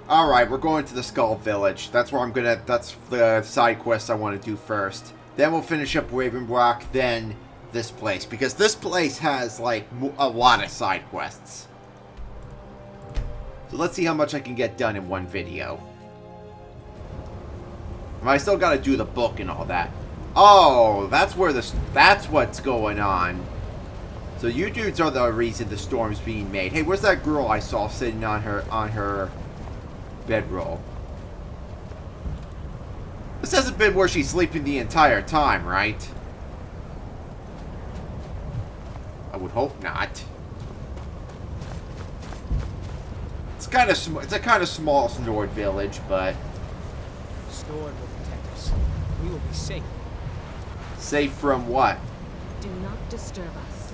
Alright, we're going to the Skull Village. That's where I'm gonna... That's the side quest I want to do first. Then we'll finish up Raven Rock, then this place. Because this place has, like, a lot of side quests. So let's see how much I can get done in one video. I still gotta do the book and all that. Oh, that's where that's what's going on. So you dudes are the reason the storm's being made. Hey, where's that girl I saw sitting on her bedroll? This hasn't been where she's sleeping the entire time, right? I would hope not. It's kind of it's a kind of small Snord village, but Snord will protect us. We will be safe. Safe from what? Do not disturb us.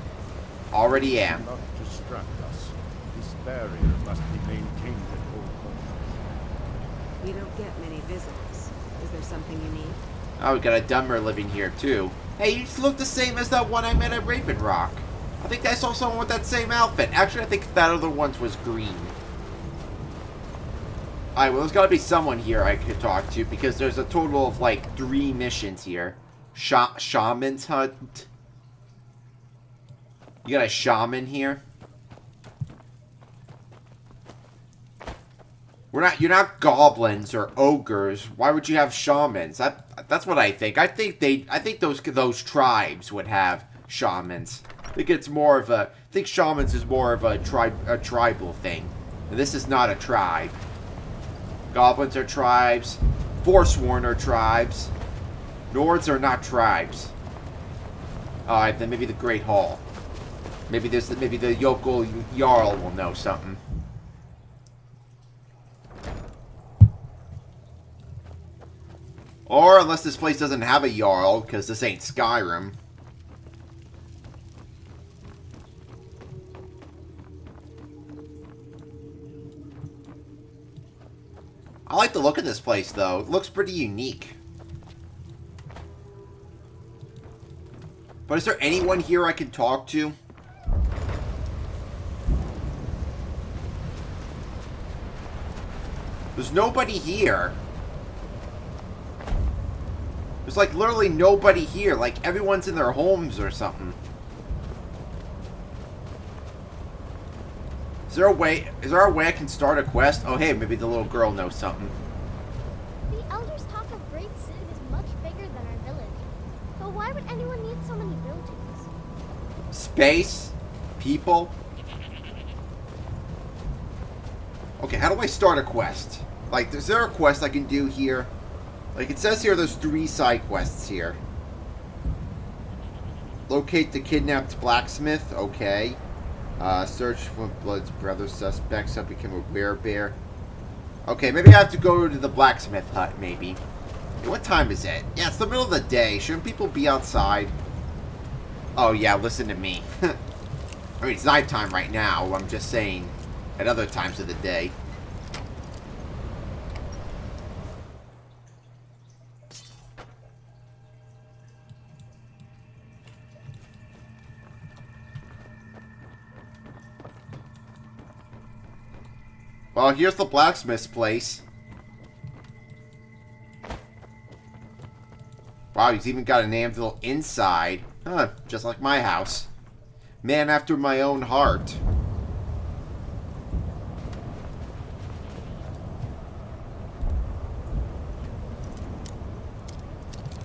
Already am. Do not distract us. This barrier must be maintained at all costs. We don't get many visitors. Is there something you need? Oh, we got a dumber living here, too. Hey, you just look the same as that one I met at Raven Rock. I think I saw someone with that same outfit. Actually, I think that other one was green. Alright, well, there's got to be someone here I could talk to, because there's a total of, like, 3 missions here. Shaman's Hunt. You got a shaman here? You're not goblins or ogres. Why would you have shamans? That's what I think. I think those tribes would have shamans. I think it's more of a... I think shamans is more of a tribal thing. And this is not a tribe. Goblins are tribes. Forsworn are tribes. Nords are not tribes. Alright, then maybe the Great Hall. Maybe the Yokel Jarl will know something. Or unless this place doesn't have a Jarl, because this ain't Skyrim. I like the look of this place, though. It looks pretty unique. But is there anyone here I can talk to? There's nobody here. There's like literally nobody here. Like everyone's in their homes or something. Is there a way I can start a quest? Oh hey, maybe the little girl knows something. The elders talk of Great City is much bigger than our village. But why would anyone need so many buildings? Space? People? Okay, how do I start a quest? Like, is there a quest I can do here? Like, it says here there's 3 side quests here. Locate the kidnapped blacksmith. Okay. Search for Blood's brother suspects. Help become a werebear. Okay, maybe I have to go to the blacksmith hut, maybe. Hey, what time is it? Yeah, it's the middle of the day. Shouldn't people be outside? Oh, yeah, listen to me. I mean, it's nighttime right now. I'm just saying at other times of the day. Well, here's the blacksmith's place. Wow, he's even got an anvil inside. Huh, just like my house. Man after my own heart.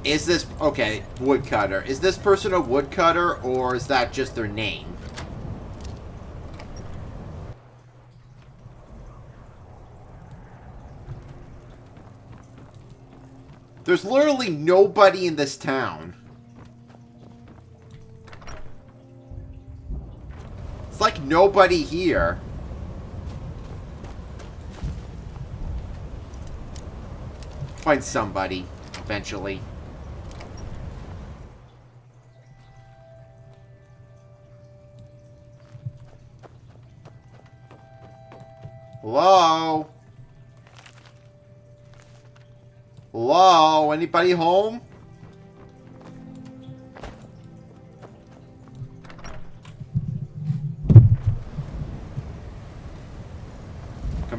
Is this... Okay, woodcutter. Is this person a woodcutter, or is that just their name? There's literally nobody in this town. It's like nobody here. Find somebody, eventually. Hello? Hello? Anybody home?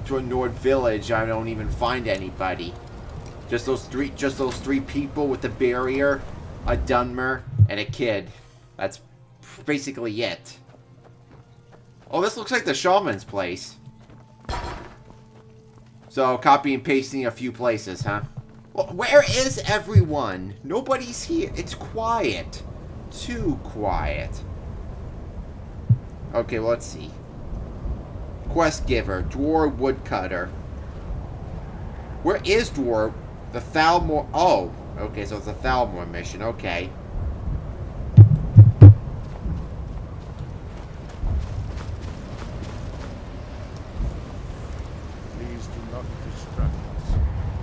to a Nord village, I don't even find anybody. Just those three people with the barrier, a Dunmer, and a kid. That's basically it. Oh, this looks like the shaman's place. So, copy and pasting a few places, huh? Well, where is everyone? Nobody's here. It's quiet. Too quiet. Okay, well, let's see. Quest giver, Dwarf Woodcutter. Where is Dwarf? The Thalmor... Oh, okay, so it's a Thalmor mission. Okay. Please do not distract us.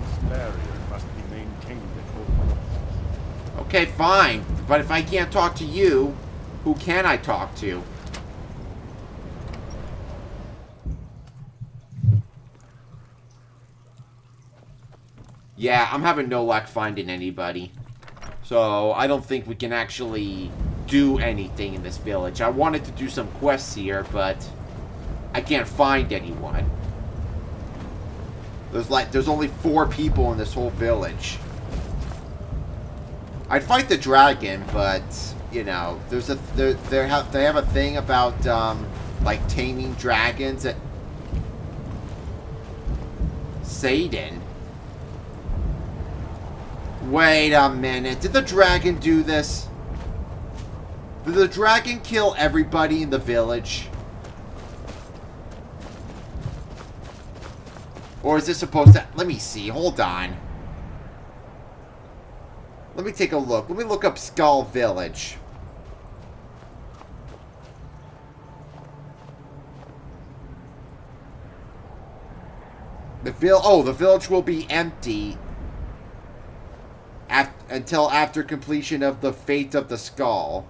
This barrier must be maintained at all costs. Okay, fine. But if I can't talk to you, who can I talk to? Yeah, I'm having no luck finding anybody. So, I don't think we can actually do anything in this village. I wanted to do some quests here, but I can't find anyone. There's only 4 people in this whole village. I'd fight the dragon, but, you know, they have a thing about, like, taming dragons at Satan. Wait a minute. Did the dragon do this? Did the dragon kill everybody in the village? Or is this supposed to... Let me see. Hold on. Let me take a look. Let me look up Skull Village. The village will be empty until after completion of the Fate of the Skull.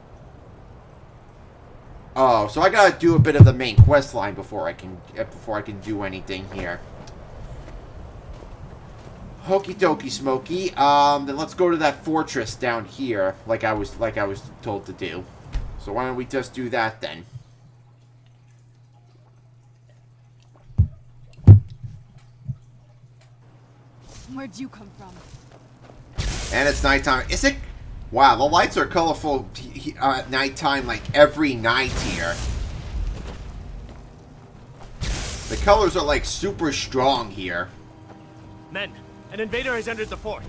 Oh, so I gotta do a bit of the main quest line before I can do anything here. Hokey dokey, Smokey. Then let's go to that fortress down here, like I was told to do. So why don't we just do that then? Where'd you come from? And it's nighttime. Is it? Wow, the lights are colorful at nighttime, like every night here. The colors are like super strong here. Men, an invader has entered the fort.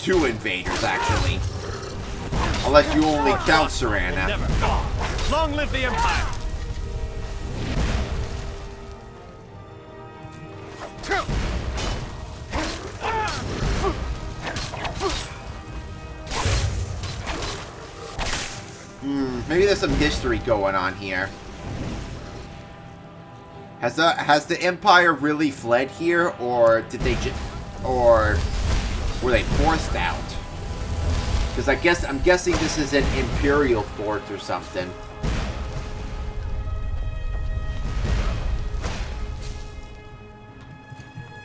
2 invaders actually. Unless you only count Serana. Never. Long live the Empire! Maybe there's some history going on here. Has the Empire really fled here, or did they or were they forced out? Because I'm guessing this is an Imperial fort or something.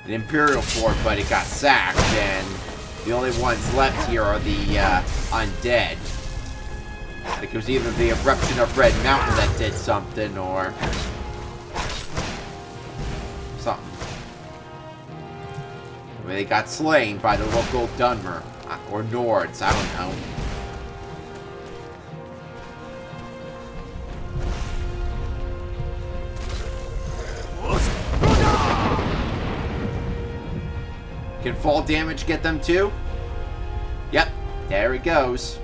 An Imperial fort, but it got sacked, and the only ones left here are the undead. Like it was either the eruption of Red Mountain that did something, or something. Maybe they got slain by the local Dunmer, or Nords, I don't know. Can fall damage get them too? Yep, there it goes.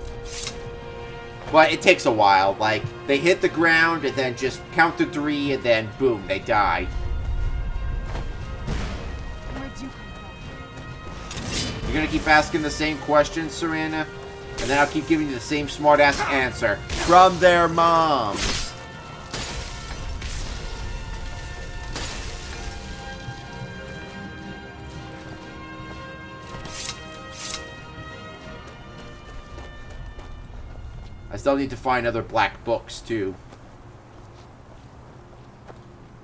But it takes a while. Like, they hit the ground and then just count to 3 and then boom, they die. Where'd you come from? You're gonna keep asking the same questions, Serana? And then I'll keep giving you the same smart-ass answer. From their moms. I still need to find other black books, too.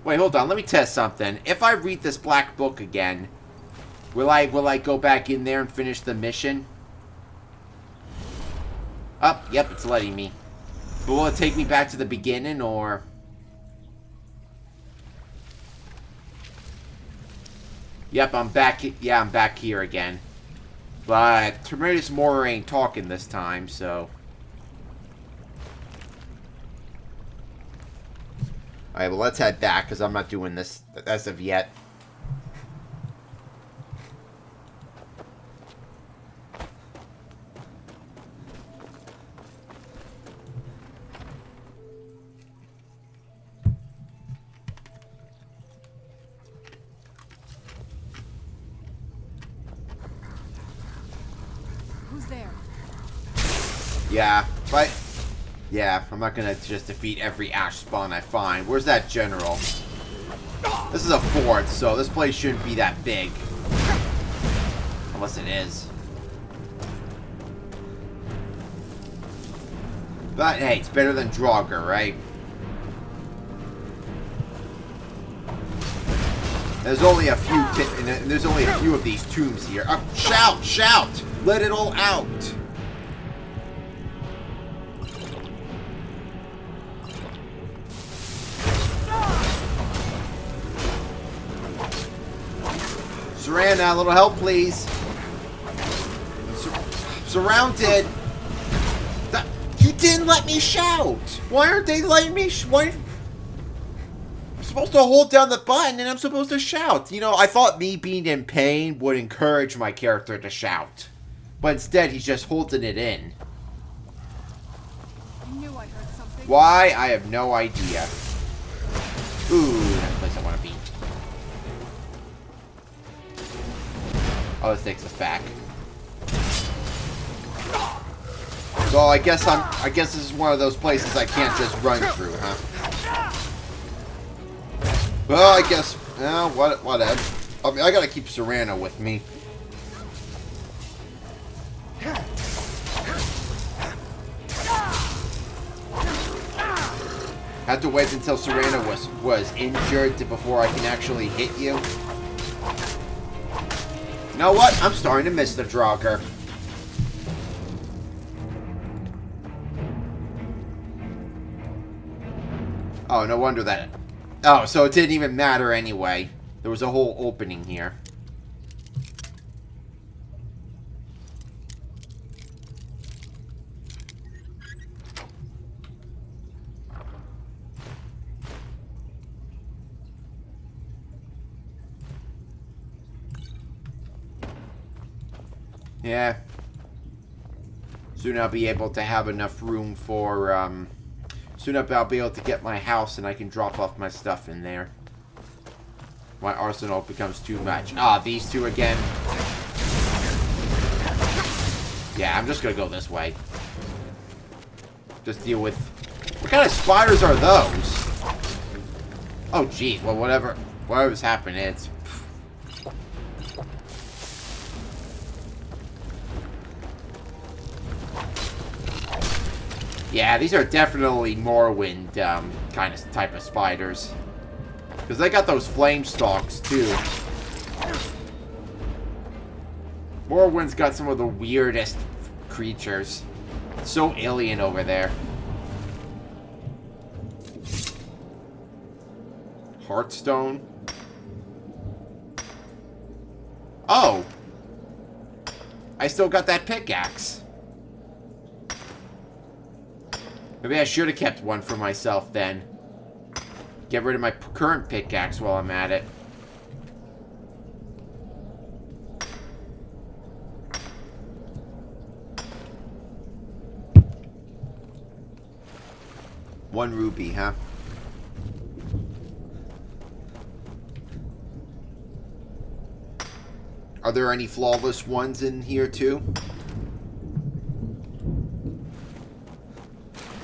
Wait, hold on. Let me test something. If I read this black book again, will I go back in there and finish the mission? Oh, yep, it's letting me. But will it take me back to the beginning, or... Yep, I'm back. Yeah, I'm back here again. But Terminator's Mora ain't talking this time, so. Alright, well, let's head back, because I'm not doing this as of yet. Who's there? Yeah, but... Yeah, I'm not gonna just defeat every ash spawn I find. Where's that general? This is a fort, so this place shouldn't be that big. Unless it is. But hey, it's better than Draugr, right? There's only a few and there's only a few of these tombs here. Shout! Shout! Let it all out! Serana, a little help, please. Surrounded. You didn't let me shout. Why aren't they letting me? Why? I'm supposed to hold down the button and I'm supposed to shout. You know, I thought me being in pain would encourage my character to shout, but instead he's just holding it in. I knew I heard something. Why? I have no idea. Ooh, that's a place I want to be. Oh, this takes us back. So I guess this is one of those places I can't just run through, huh? Well, I guess. Whatever. I mean, I gotta keep Serana with me. Have to wait until Serana was injured before I can actually hit you. You know what? I'm starting to miss the Draugr. Oh, no wonder that. Oh, so it didn't even matter anyway. There was a whole opening here. Yeah. Soon I'll be able to have enough room for, soon I'll be able to get my house and I can drop off my stuff in there. My arsenal becomes too much. Ah, these two again. Yeah, I'm just gonna go this way. Just deal with... What kind of spiders are those? Oh, jeez. Well, whatever's happening, it's... Yeah, these are definitely Morrowind type of spiders. Because they got those flame stalks, too. Morrowind's got some of the weirdest creatures. It's so alien over there. Heartstone. Oh! I still got that pickaxe. Maybe I should have kept one for myself then. Get rid of my current pickaxe while I'm at it. One ruby, huh? Are there any flawless ones in here too?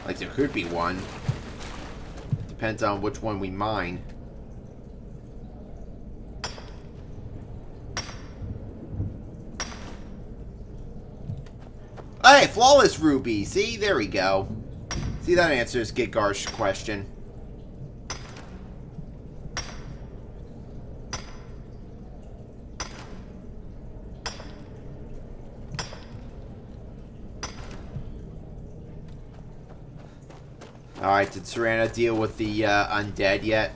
Like, there could be one. Depends on which one we mine. Hey, flawless ruby. See, there we go. See, that answers Gigar's question. Alright, did Serana deal with the undead yet?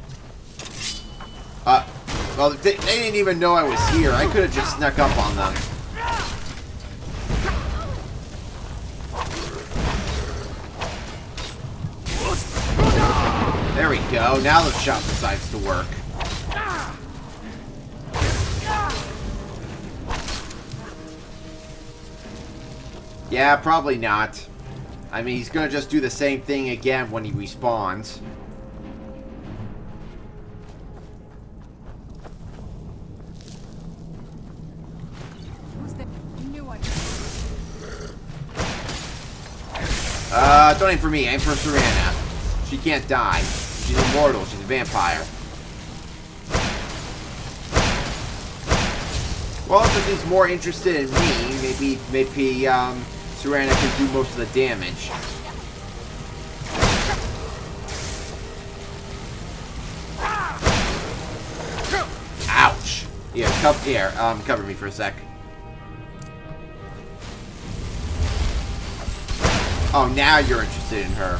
Well, they didn't even know I was here. I could have just snuck up on them. There we go. Now the shot decides to work. Yeah, probably not. I mean, he's gonna just do the same thing again when he respawns. Who's there? You knew I. Don't aim for me. Aim for Serana. She can't die. She's immortal. She's a vampire. Well, since he's more interested in me, maybe Serana can do most of the damage. Ouch! Yeah, cover me for a sec. Oh, now you're interested in her.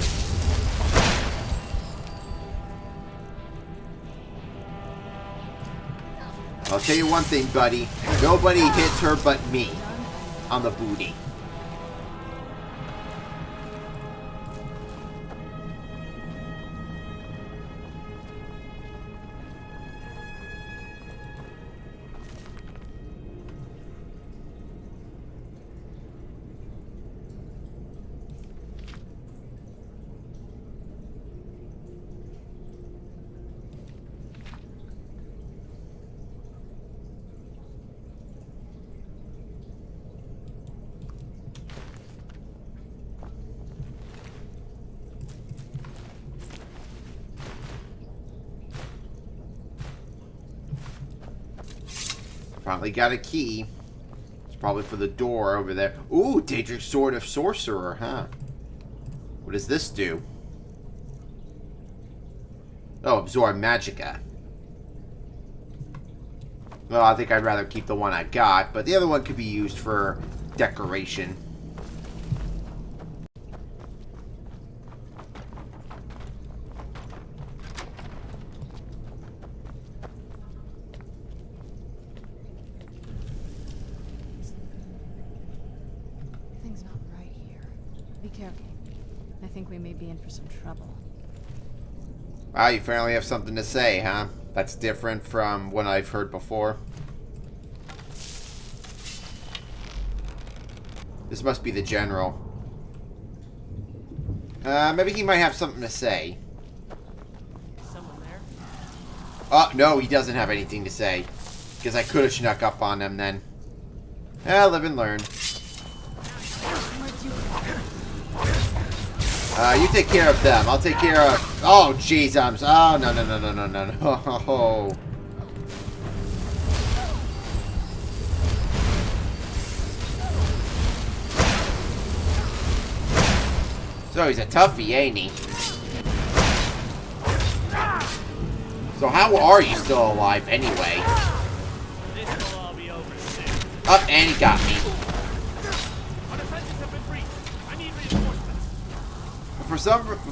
I'll tell you one thing, buddy. Nobody hits her but me on the booty. Finally got a key. It's probably for the door over there. Ooh, Daedric Sword of Sorcerer, huh? What does this do? Oh, absorb magicka. Well, I think I'd rather keep the one I got, but the other one could be used for decoration. Things not right here. Be careful. I think we may be in for some trouble. Wow, you finally have something to say, huh? That's different from what I've heard before. This must be the general. Maybe he might have something to say. Someone there? Oh, no, he doesn't have anything to say. Because I could have snuck up on him then. Live and learn. You take care of them. I'll take care of... Oh, jeez, Oh, no. So he's a toughie, ain't he? So how are you still alive anyway? This will all be over soon. Oh, and he got me. Our defenses have been breached. I need reinforcements.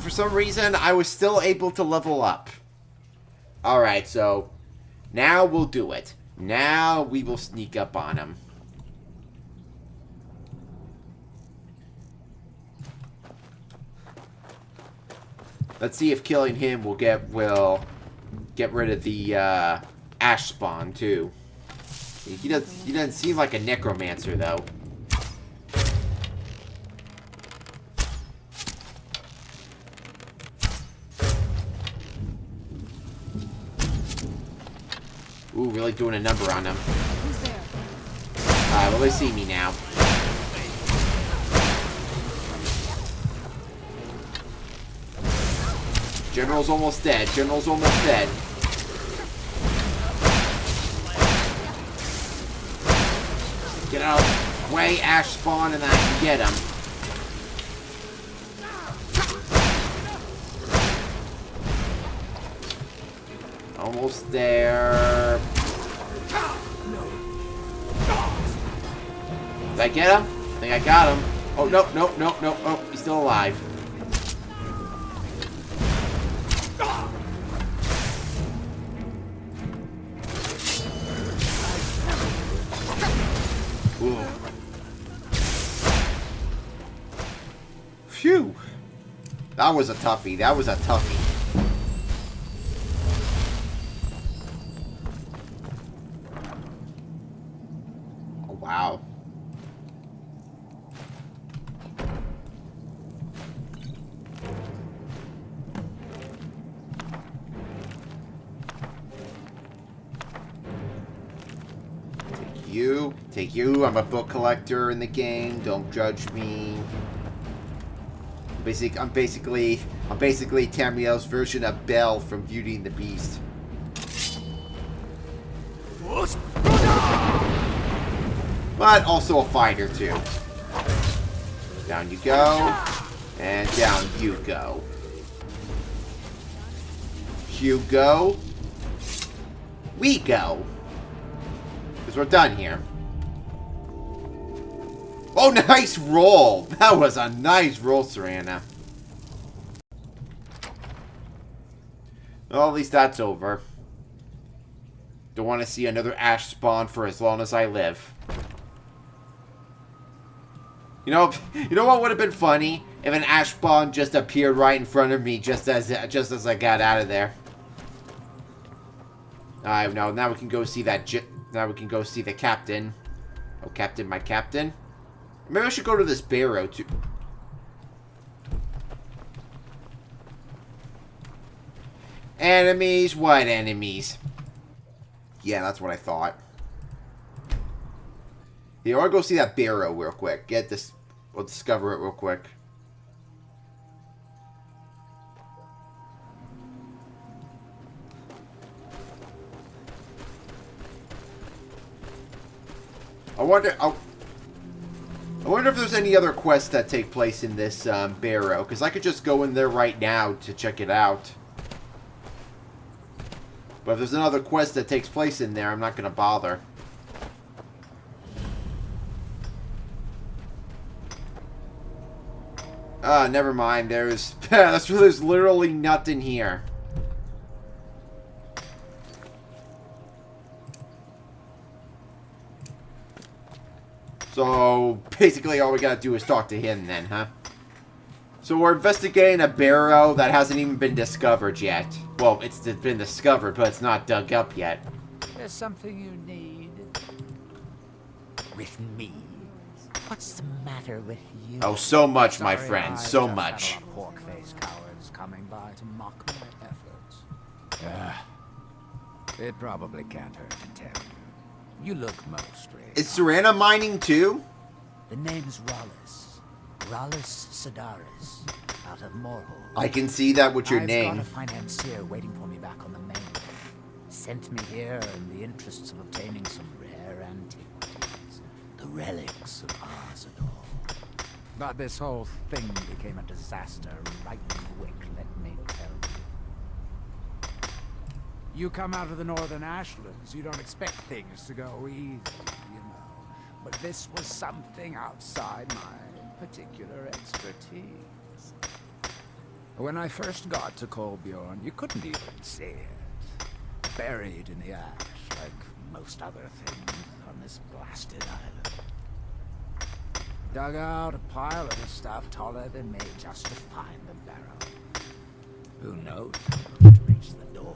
For some reason, I was still able to level up. Alright, so now we'll do it. Now we will sneak up on him. Let's see if killing him will get rid of the ash spawn too. He doesn't seem like a necromancer though. Ooh, really doing a number on him. Who's there? Alright, well, they see me now. General's almost dead. General's almost dead. Get out of the way, ash spawn, and then I can get him. Almost there. Did I get him? I think I got him. Oh, no. Oh, he's still alive. That was a toughie. That was a toughie. Oh, wow. Take you. I'm a book collector in the game. Don't judge me. I'm basically Tamriel's version of Belle from Beauty and the Beast. But also a fighter too. Down you go, and down you go. You go. We go. Because we're done here. Oh, nice roll! That was a nice roll, Serana. Well, at least that's over. Don't want to see another ash spawn for as long as I live. You know what would have been funny? If an ash spawn just appeared right in front of me just as I got out of there. No, now we can go see that now we can go see the captain. Oh, captain, my captain. Maybe I should go to this barrow too. Enemies? What enemies? Yeah, that's what I thought. Yeah, I want to go see that barrow real quick. Get this. We'll discover it real quick. I wonder if there's any other quests that take place in this barrow, because I could just go in there right now to check it out. But if there's another quest that takes place in there, I'm not going to bother. Never mind. There's literally nothing here. So, basically all we gotta do is talk to him then, huh? So we're investigating a barrow that hasn't even been discovered yet. Well, it's been discovered, but it's not dug up yet. There's something you need. With me? What's the matter with you? Oh, so much, my Sorry, friend, I so just much. had a lot of pork-faced cowards coming by to mock my efforts. It probably can't hurt to tell you. You look mostly... Is Serana mining too? The name's Rollis. Rollis Sedaris, out of Morrowind. I can see that with your I've name. got a financier waiting for me back on the mainland. Sent me here in the interests of obtaining some rare antiquities. The relics of Arzador. But this whole thing became a disaster right quick, let me tell you. You come out of the northern ashlands, you don't expect things to go easy, you know. But this was something outside my particular expertise. When I first got to Kolbjorn, you couldn't even see it. Buried in the ash, like most other things on this blasted island. Dug out a pile of the stuff taller than me just to find the barrel. Who knows how to reach the door?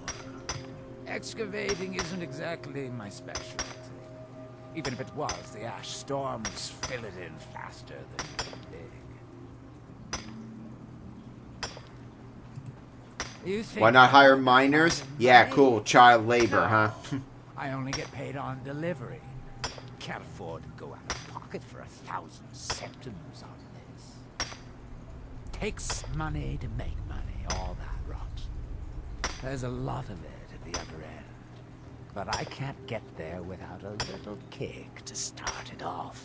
Excavating isn't exactly my specialty. Even if it was, the ash storms fill it in faster than you dig. Why not hire miners? Yeah, cool. Child labor, huh? I only get paid on delivery. Can't afford to go out of pocket for 1,000 septims on this. Takes money to make money, all that rot. There's a lot of it at the other end. But I can't get there without a little kick to start it off.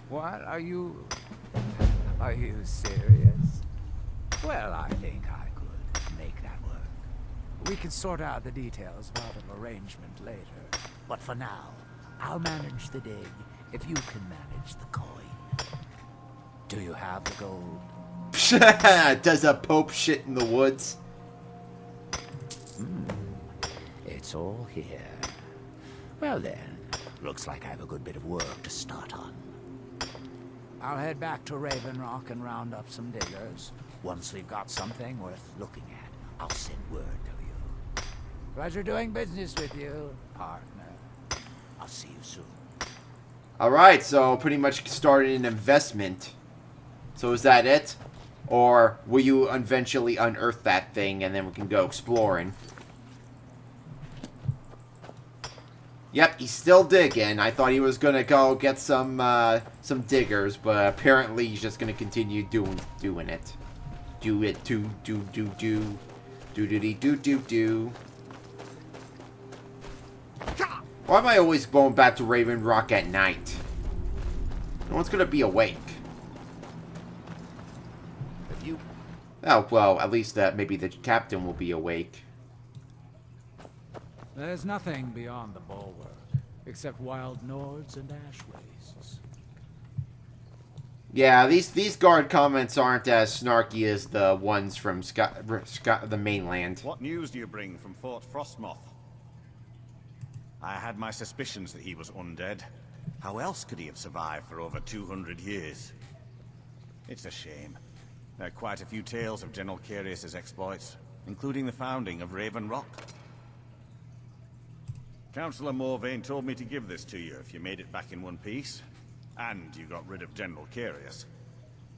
What? Are you serious? Well, I think I could make that work. We can sort out the details about an arrangement later. But for now, I'll manage the dig if you can manage the coin. Do you have the gold? Does a pope shit in the woods? It's all here. Well then, looks like I have a good bit of work to start on. I'll head back to Raven Rock and round up some diggers. Once we've got something worth looking at, I'll send word to you. Pleasure doing business with you, partner. I'll see you soon. Alright, so pretty much started an investment. So is that it? Or will you eventually unearth that thing and then we can go exploring? Yep, he's still digging. I thought he was gonna go get some diggers, but apparently he's just gonna continue doing it. Do it, do. Do. Why am I always going back to Raven Rock at night? No one's gonna be awake. Oh, well, at least maybe the captain will be awake. There's nothing beyond the bulwark, except wild Nords and ash wastes. Yeah, these guard comments aren't as snarky as the ones from the mainland. What news do you bring from Fort Frostmoth? I had my suspicions that he was undead. How else could he have survived for over 200 years? It's a shame. There are quite a few tales of General Carius's exploits, including the founding of Raven Rock. Councillor Morvain told me to give this to you if you made it back in one piece. And you got rid of General Carius.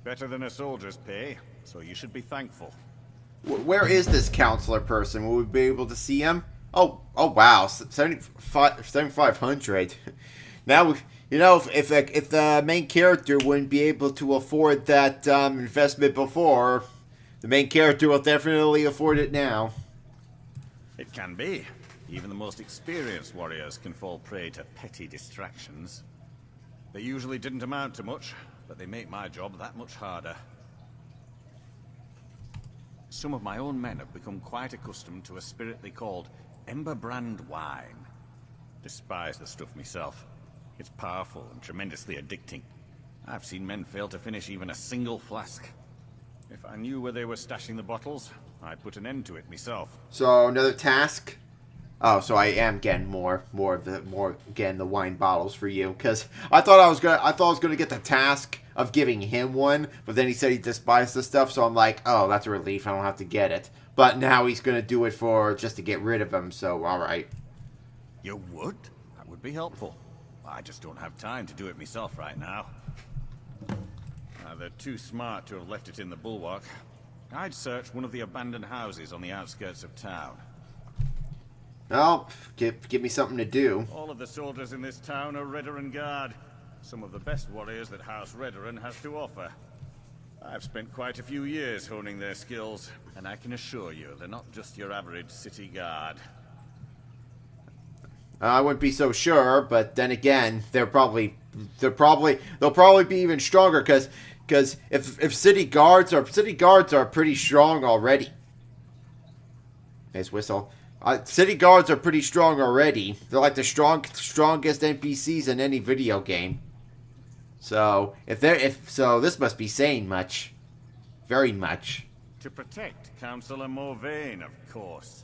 Better than a soldier's pay, so you should be thankful. Where is this counselor person? Will we be able to see him? Oh wow, 7,500. Now, you know, if the main character wouldn't be able to afford that investment before, the main character will definitely afford it now. It can be. Even the most experienced warriors can fall prey to petty distractions. They usually didn't amount to much, but they make my job that much harder. Some of my own men have become quite accustomed to a spirit they called Emberbrand wine. Despise the stuff myself. It's powerful and tremendously addicting. I've seen men fail to finish even a single flask. If I knew where they were stashing the bottles, I'd put an end to it myself. So another task. Oh, so I am getting more the wine bottles for you, because I thought I was gonna get the task of giving him one, but then he said he despised the stuff, so I'm like, oh, that's a relief. I don't have to get it. But now he's gonna do it just to get rid of him. So all right. You would? That would be helpful. I just don't have time to do it myself right now. They're too smart to have left it in the bulwark. I'd search one of the abandoned houses on the outskirts of town. Well, give me something to do. All of the soldiers in this town are Redoran Guard. Some of the best warriors that House Redoran has to offer. I've spent quite a few years honing their skills, and I can assure you they're not just your average city guard. I wouldn't be so sure, but then again, they'll probably be even stronger because if city guards are pretty strong already. Nice whistle. City guards are pretty strong already. They're like the strongest NPCs in any video game. So so this must be saying much, very much. To protect Councillor Morvain, of course.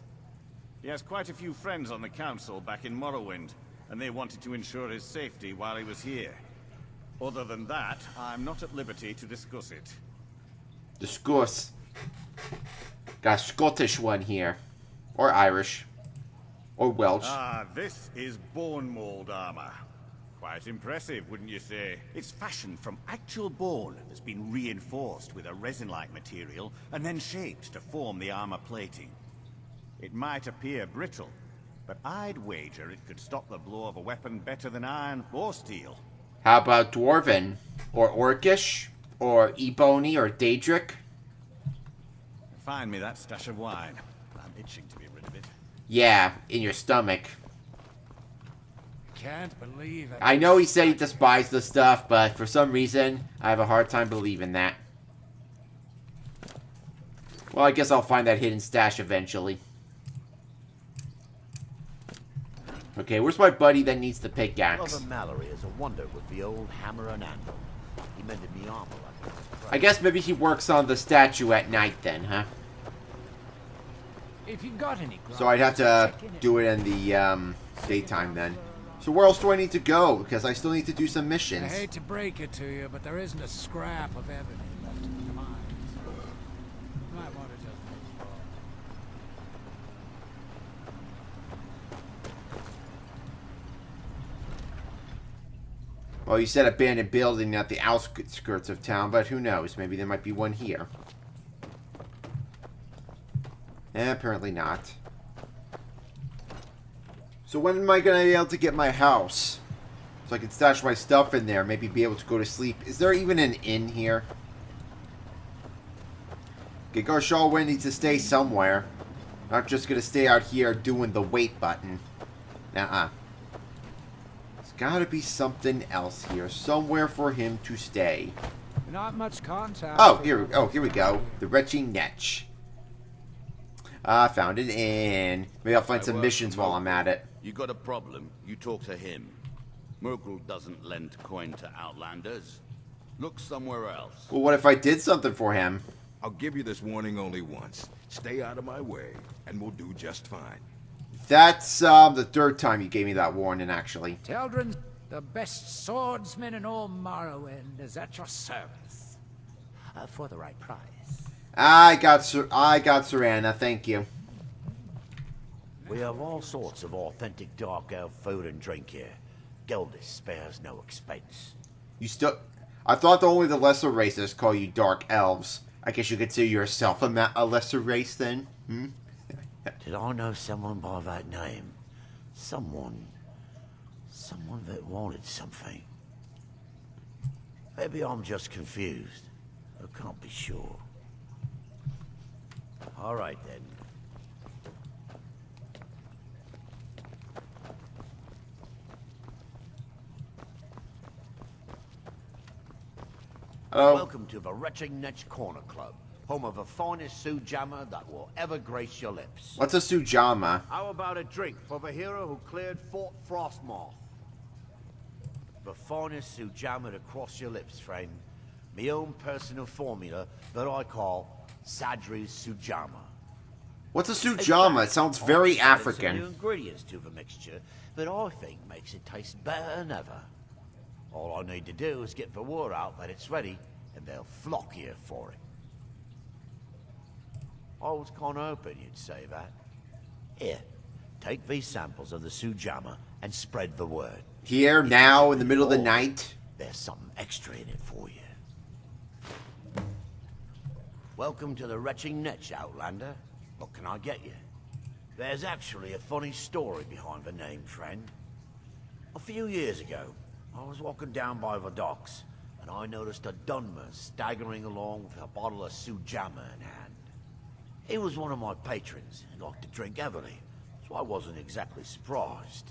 He has quite a few friends on the council back in Morrowind, and they wanted to ensure his safety while he was here. Other than that, I'm not at liberty to discuss it. Discuss. Got a Scottish one here. Or Irish. Or Welsh. Ah, this is bone mold armor. Quite impressive, wouldn't you say? It's fashioned from actual bone that's been reinforced with a resin-like material and then shaped to form the armor plating. It might appear brittle, but I'd wager it could stop the blow of a weapon better than iron or steel. How about Dwarven? Or Orcish? Or Ebony? Or Daedric? Find me that stash of wine. I'm itching to be rid of it. Yeah, in your stomach. Can't believe it. I know he said he despised the stuff, but for some reason, I have a hard time believing that. Well, I guess I'll find that hidden stash eventually. Okay, where's my buddy that needs the pickaxe? Brother Mallory is a wonder with the old hammer and anvil. He mended me armor like that. I guess maybe he works on the statue at night then, huh? If you've got any So I'd have to do it in the daytime then. So where else do I need to go? Because I still need to do some I missions. hate to break it to you, but there isn't a scrap of ebony left in the mines. You might want to just move on. Well, you said abandoned building at the outskirts of town, but who knows? Maybe there might be one here. Apparently not. So when am I going to be able to get my house? So I can stash my stuff in there, maybe be able to go to sleep. Is there even an inn here? Gigar Shawwin needs to stay somewhere. Not just going to stay out here doing the wait button. Nuh-uh. There's got to be something else here. Somewhere for him to stay. Not much contact. Oh, here we go. The Retching Netch. Found an inn. Maybe I'll find some missions while I'm at it. You got a problem, you talk to him. Merkel doesn't lend coin to outlanders. Look somewhere else. Well, what if I did something for him? I'll give you this warning only once. Stay out of my way, and we'll do just fine. That's the third time you gave me that warning, actually. Teldrin, the best swordsman in all Morrowind, is at your service. For the right price. I got Serana, thank you. We have all sorts of authentic dark elf food and drink here. Gildis spares no expense. You still... I thought only the lesser races call you dark elves. I guess you consider yourself a lesser race then? Hmm? Did I know someone by that name? Someone that wanted something. Maybe I'm just confused. I can't be sure. All right, then. Hello. Welcome to the Retching Netch Corner Club, home of the finest Sujamma that will ever grace your lips. What's a Sujamma? How about a drink for the hero who cleared Fort Frostmoth? The finest Sujamma to cross your lips, friend. My own personal formula that I call Sadri's Sujamma. What's a Sujamma? It sounds very I've added some African. new ingredients to the mixture that I think makes it taste better than ever. All I need to do is get the word out that it's ready, and they'll flock here for it. I was kind of hoping you'd say that. Here, take these samples of the Sujamma and spread the word. Here, now, in the middle of the night? There's something extra in it for you. Welcome to the Retching Netch, Outlander. What can I get you? There's actually a funny story behind the name, friend. A few years ago, I was walking down by the docks, and I noticed a Dunmer staggering along with a bottle of Sujamma in hand. He was one of my patrons and liked to drink heavily, so I wasn't exactly surprised.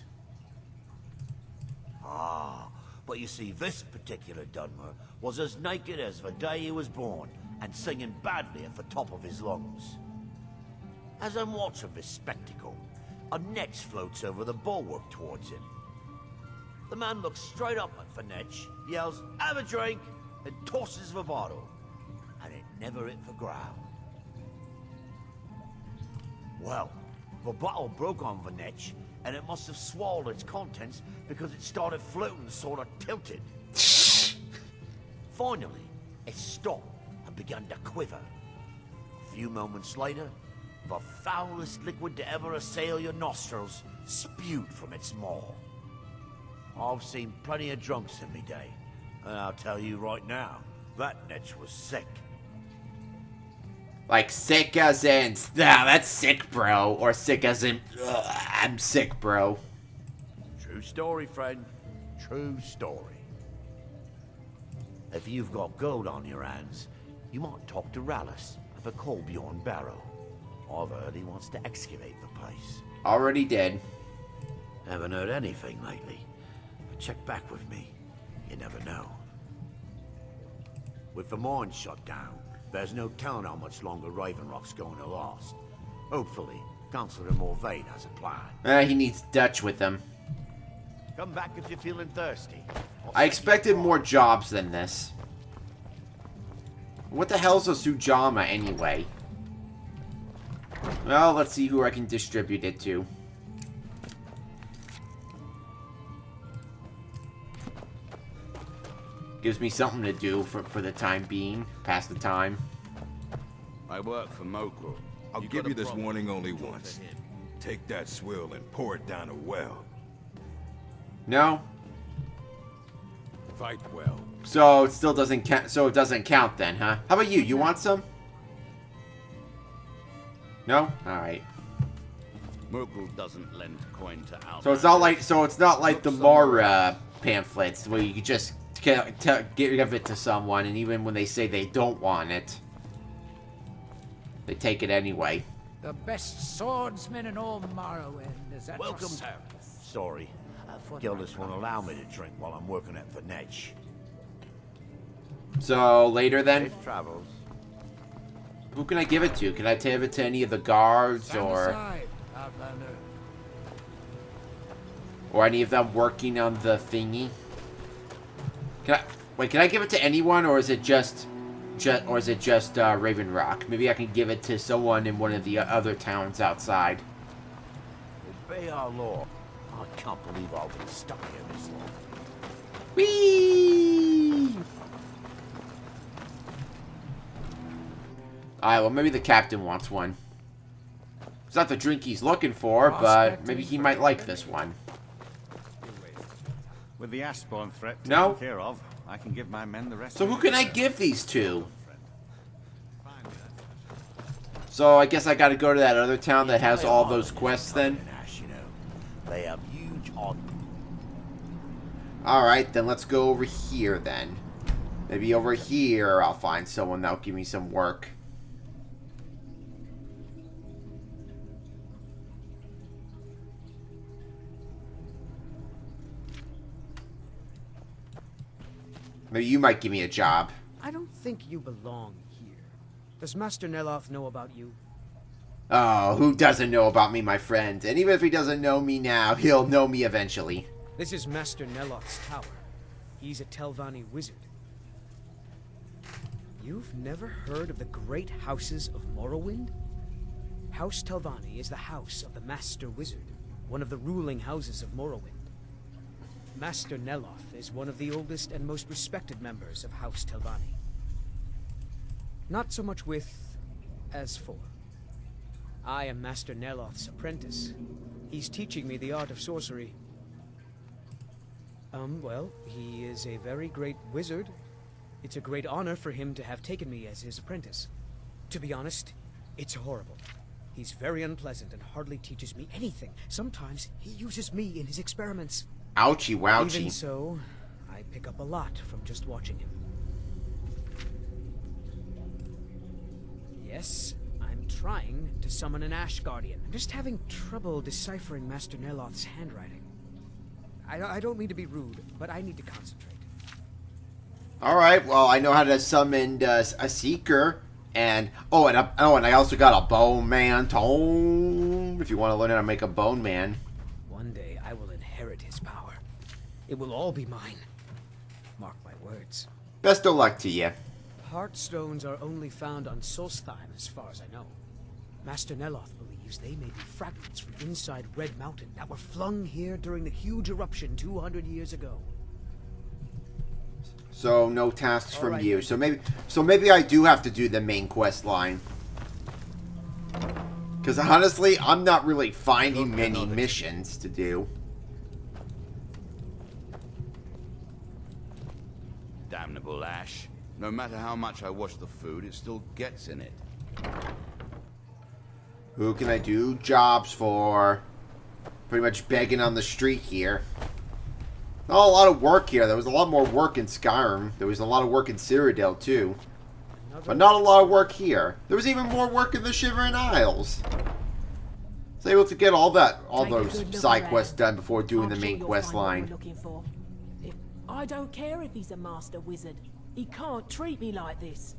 But you see, this particular Dunmer was as naked as the day he was born, and singing badly at the top of his lungs. As I'm watching this spectacle, a netch floats over the bulwark towards him. The man looks straight up at the netch, yells, "Have a drink," and tosses the bottle. And it never hit the ground. Well, the bottle broke on the netch, and it must have swallowed its contents because it started floating sort of tilted. Finally, it stopped and began to quiver. A few moments later, the foulest liquid to ever assail your nostrils spewed from its maw. I've seen plenty of drunks in me day, and I'll tell you right now, that netch was sick. Like sick as in, nah, that's sick, bro. Or sick as in, I'm sick, bro. True story, friend. True story. If you've got gold on your hands, you might talk to Rallis at the Colbjorn Barrow. I've heard he wants to excavate the place. Already did. Haven't heard anything lately. But check back with me. You never know. With the mine shut down, there's no telling how much longer Raven Rock's going to last. Hopefully, Councillor Morvain has a plan. He needs Dutch with him. Come back if you're feeling thirsty. I expected more jobs than this. What the hell's a Sujamma anyway? Well, let's see who I can distribute it to. Gives me something to do for the time being. Pass the time. I work for Mokro. I'll give you this warning only once. Take that swill and pour it down a well. No? Fight well. So it still doesn't count. So it doesn't count then, huh? How about you? You want some? No? Alright. Mokro doesn't lend coin to Outlanders. So it's not like the Mara pamphlets where you can just give it to someone, and even when they say they don't want it, they take it anyway. The best swordsman in all Morrowind is at Welcome. your service. Sorry. Gildas won't allow me to drink while I'm working at Vinetch. So later then, Safe travels. who can I give it to? Can I give it to any of the guards Stand or aside, Outlander. any of them working on the thingy? Can I give it to anyone, or is it just Raven Rock? Maybe I can give it to someone in one of the other towns outside. Obey our law. I can't believe I've been stuck here this long. Whee! Alright, well maybe the captain wants one. It's not the drink he's looking for, but maybe he might like this one. With the Ashbourne threat No? taken care of, I can give my men the rest So of who the can I reserve. give these to? So I guess I gotta go to that other town that has all those quests then? You know, they have huge odd. Alright, then let's go over here then. Maybe over here I'll find someone that'll give me some work. Maybe you might give me a job. I don't think you belong here. Does Master Neloth know about you? Oh, who doesn't know about me, my friend? And even if he doesn't know me now, he'll know me eventually. This is Master Neloth's tower. He's a Telvanni wizard. You've never heard of the great houses of Morrowind? House Telvanni is the house of the Master Wizard, one of the ruling houses of Morrowind. Master Neloth is one of the oldest and most respected members of House Telvanni. Not so much with, as for. I am Master Neloth's apprentice. He's teaching me the art of sorcery. Well, he is a very great wizard. It's a great honor for him to have taken me as his apprentice. To be honest, it's horrible. He's very unpleasant and hardly teaches me anything. Sometimes he uses me in his experiments. Ouchie wouchie. Even so, I pick up a lot from just watching him. Yes, I'm trying to summon an Ash Guardian. I'm just having trouble deciphering Master Neloth's handwriting. I don't mean to be rude, but I need to concentrate. Alright, well, I know how to summon a Seeker. And and I also got a Bone Man Tome. If you want to learn how to make a Bone Man. One day I will inherit his power. It will all be mine. Mark my words. Best of luck to you. Heartstones are only found on Solstheim, as far as I know. Master Neloth believes they may be fragments from inside Red Mountain that were flung here during the huge eruption 200 years ago. So no tasks from Alright, you. then. So maybe I do have to do the main quest line. Because honestly, I'm not really finding many missions to do. Damnable ash. No matter how much I wash the food, it still gets in it. Who can I do jobs for? Pretty much begging on the street here. Not a lot of work here. There was a lot more work in Skyrim. There was a lot of work in Cyrodiil too. But not a lot of work here. There was even more work in the Shivering Isles. I was able to get all those side quests done before doing the main quest line. I don't care if he's a master wizard. He can't treat me like this.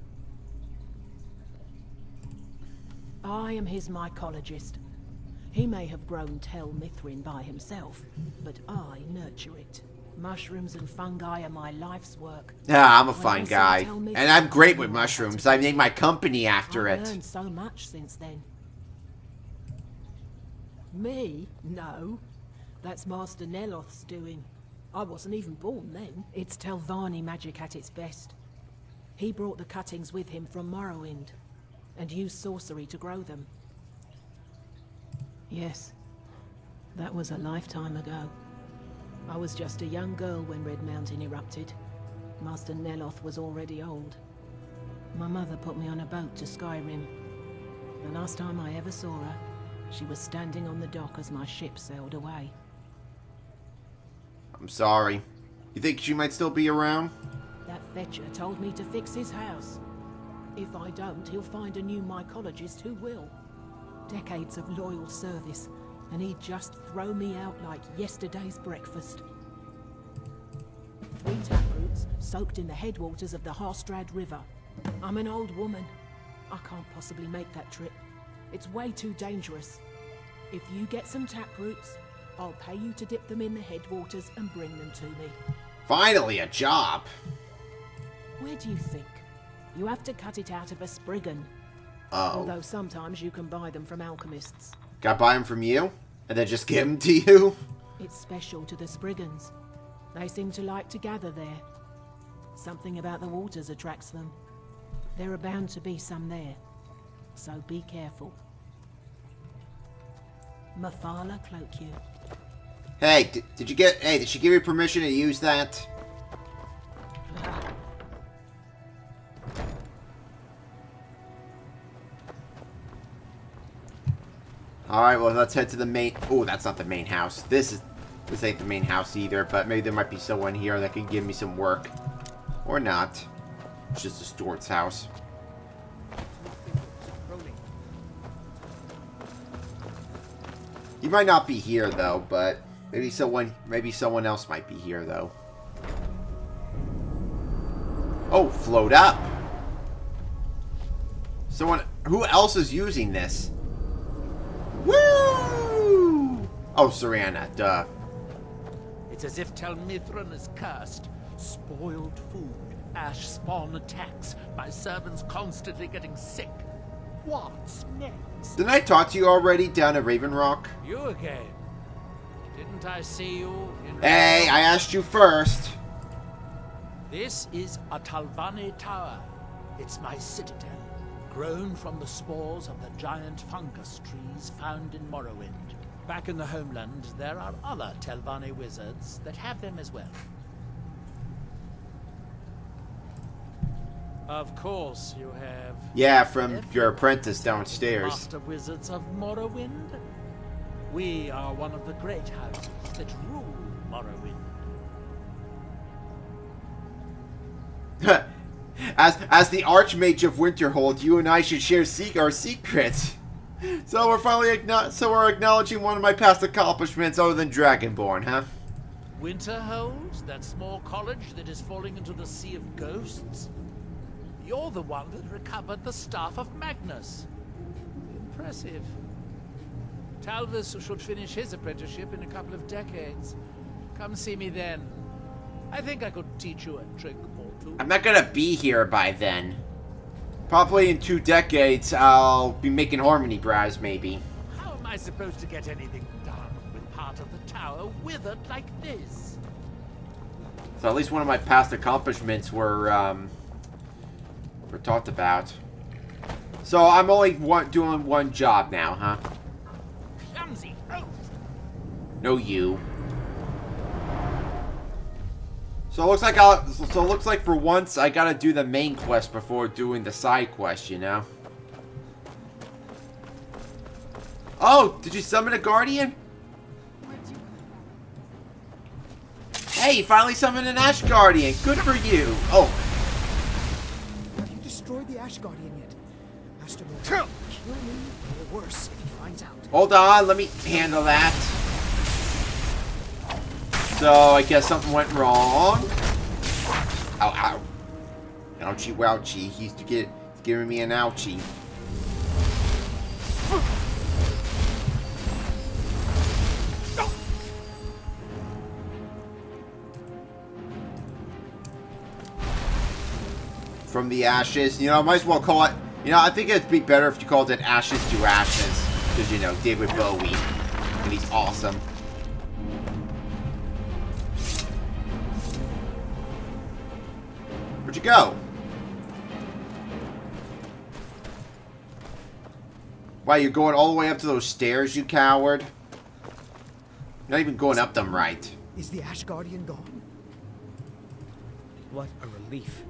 I am his mycologist. He may have grown Tel Mithrin by himself, but I nurture it. Mushrooms and fungi are my life's work. Yeah, I'm a When fine I saw guy. Tel Mithrin, And I'm great with I knew I had mushrooms. to- I named my company after I've it. learned so much since then. Me? No. That's Master Neloth's doing. I wasn't even born then. It's Telvanni magic at its best. He brought the cuttings with him from Morrowind, and used sorcery to grow them. Yes, that was a lifetime ago. I was just a young girl when Red Mountain erupted. Master Neloth was already old. My mother put me on a boat to Skyrim. The last time I ever saw her, she was standing on the dock as my ship sailed away. I'm sorry. You think she might still be around? That fetcher told me to fix his house. If I don't, he'll find a new mycologist who will. Decades of loyal service, and he'd just throw me out like yesterday's breakfast. 3 taproots soaked in the headwaters of the Harstrad River. I'm an old woman. I can't possibly make that trip. It's way too dangerous. If you get some taproots, I'll pay you to dip them in the headwaters and bring them to me. Finally, a job. Where do you think? You have to cut it out of a Spriggan. Oh. Although sometimes you can buy them from alchemists. Gotta buy them from you? And then just give them to you? It's special to the Spriggans. They seem to like to gather there. Something about the waters attracts them. There are bound to be some there. So be careful. Mafala cloak you. Hey, did you get... Hey, did she give you permission to use that? Alright, well, let's head to the main... Oh, that's not the main house. This ain't the main house either, but maybe there might be someone here that can give me some work. Or not. It's just a Stuart's house. He might not be here, though, but maybe someone else might be here, though. Oh, float up. Who else is using this? Woo! Oh, Serana, duh. It's as if Tel Mithrin is cursed. Spoiled food, ash spawn attacks, my servants constantly getting sick. What's next? Didn't I talk to you already down at Raven Rock? You again? Didn't I see you in... Hey, I asked you first. This is a Telvanni tower. It's my citadel, grown from the spores of the giant fungus trees found in Morrowind. Back in the homeland, there are other Telvanni wizards that have them as well. Of course you have. Yeah, from your apprentice downstairs. Master wizards of Morrowind. We are one of the great houses that rule Morrowind. As the Archmage of Winterhold, you and I should share our secrets. So we're acknowledging one of my past accomplishments other than Dragonborn, huh? Winterhold, that small college that is falling into the sea of ghosts? You're the one that recovered the staff of Magnus. Impressive. Talvis should finish his apprenticeship in a couple of decades. Come see me then. I think I could teach you a trick or two. I'm not gonna be here by then. Probably in 2 decades, I'll be making harmony brows, maybe. How am I supposed to get anything done with part of the tower withered like this? So at least one of my past accomplishments were talked about. So I'm only doing one job now, huh? Clumsy oaf. No, you. So it looks like for once I gotta do the main quest before doing the side quest, you know? Oh, did you summon a guardian? Hey, you finally summoned an Ash Guardian. Good for you. Oh. Have you destroyed the Ash Guardian yet? Master will kill me, or worse, if he finds out. Hold on, let me handle that. So, I guess something went wrong. Ow, ow. Ouchie, wouchie. He's giving me an ouchie. From the ashes. You know, I might as well call it... You know, I think it'd be better if you called it Ashes to Ashes. Because, you know, David Bowie. And he's awesome. Where'd you go? Why, you're going all the way up to those stairs, you coward? You're not even going up them right. Is the Ash Guardian gone? What a relief.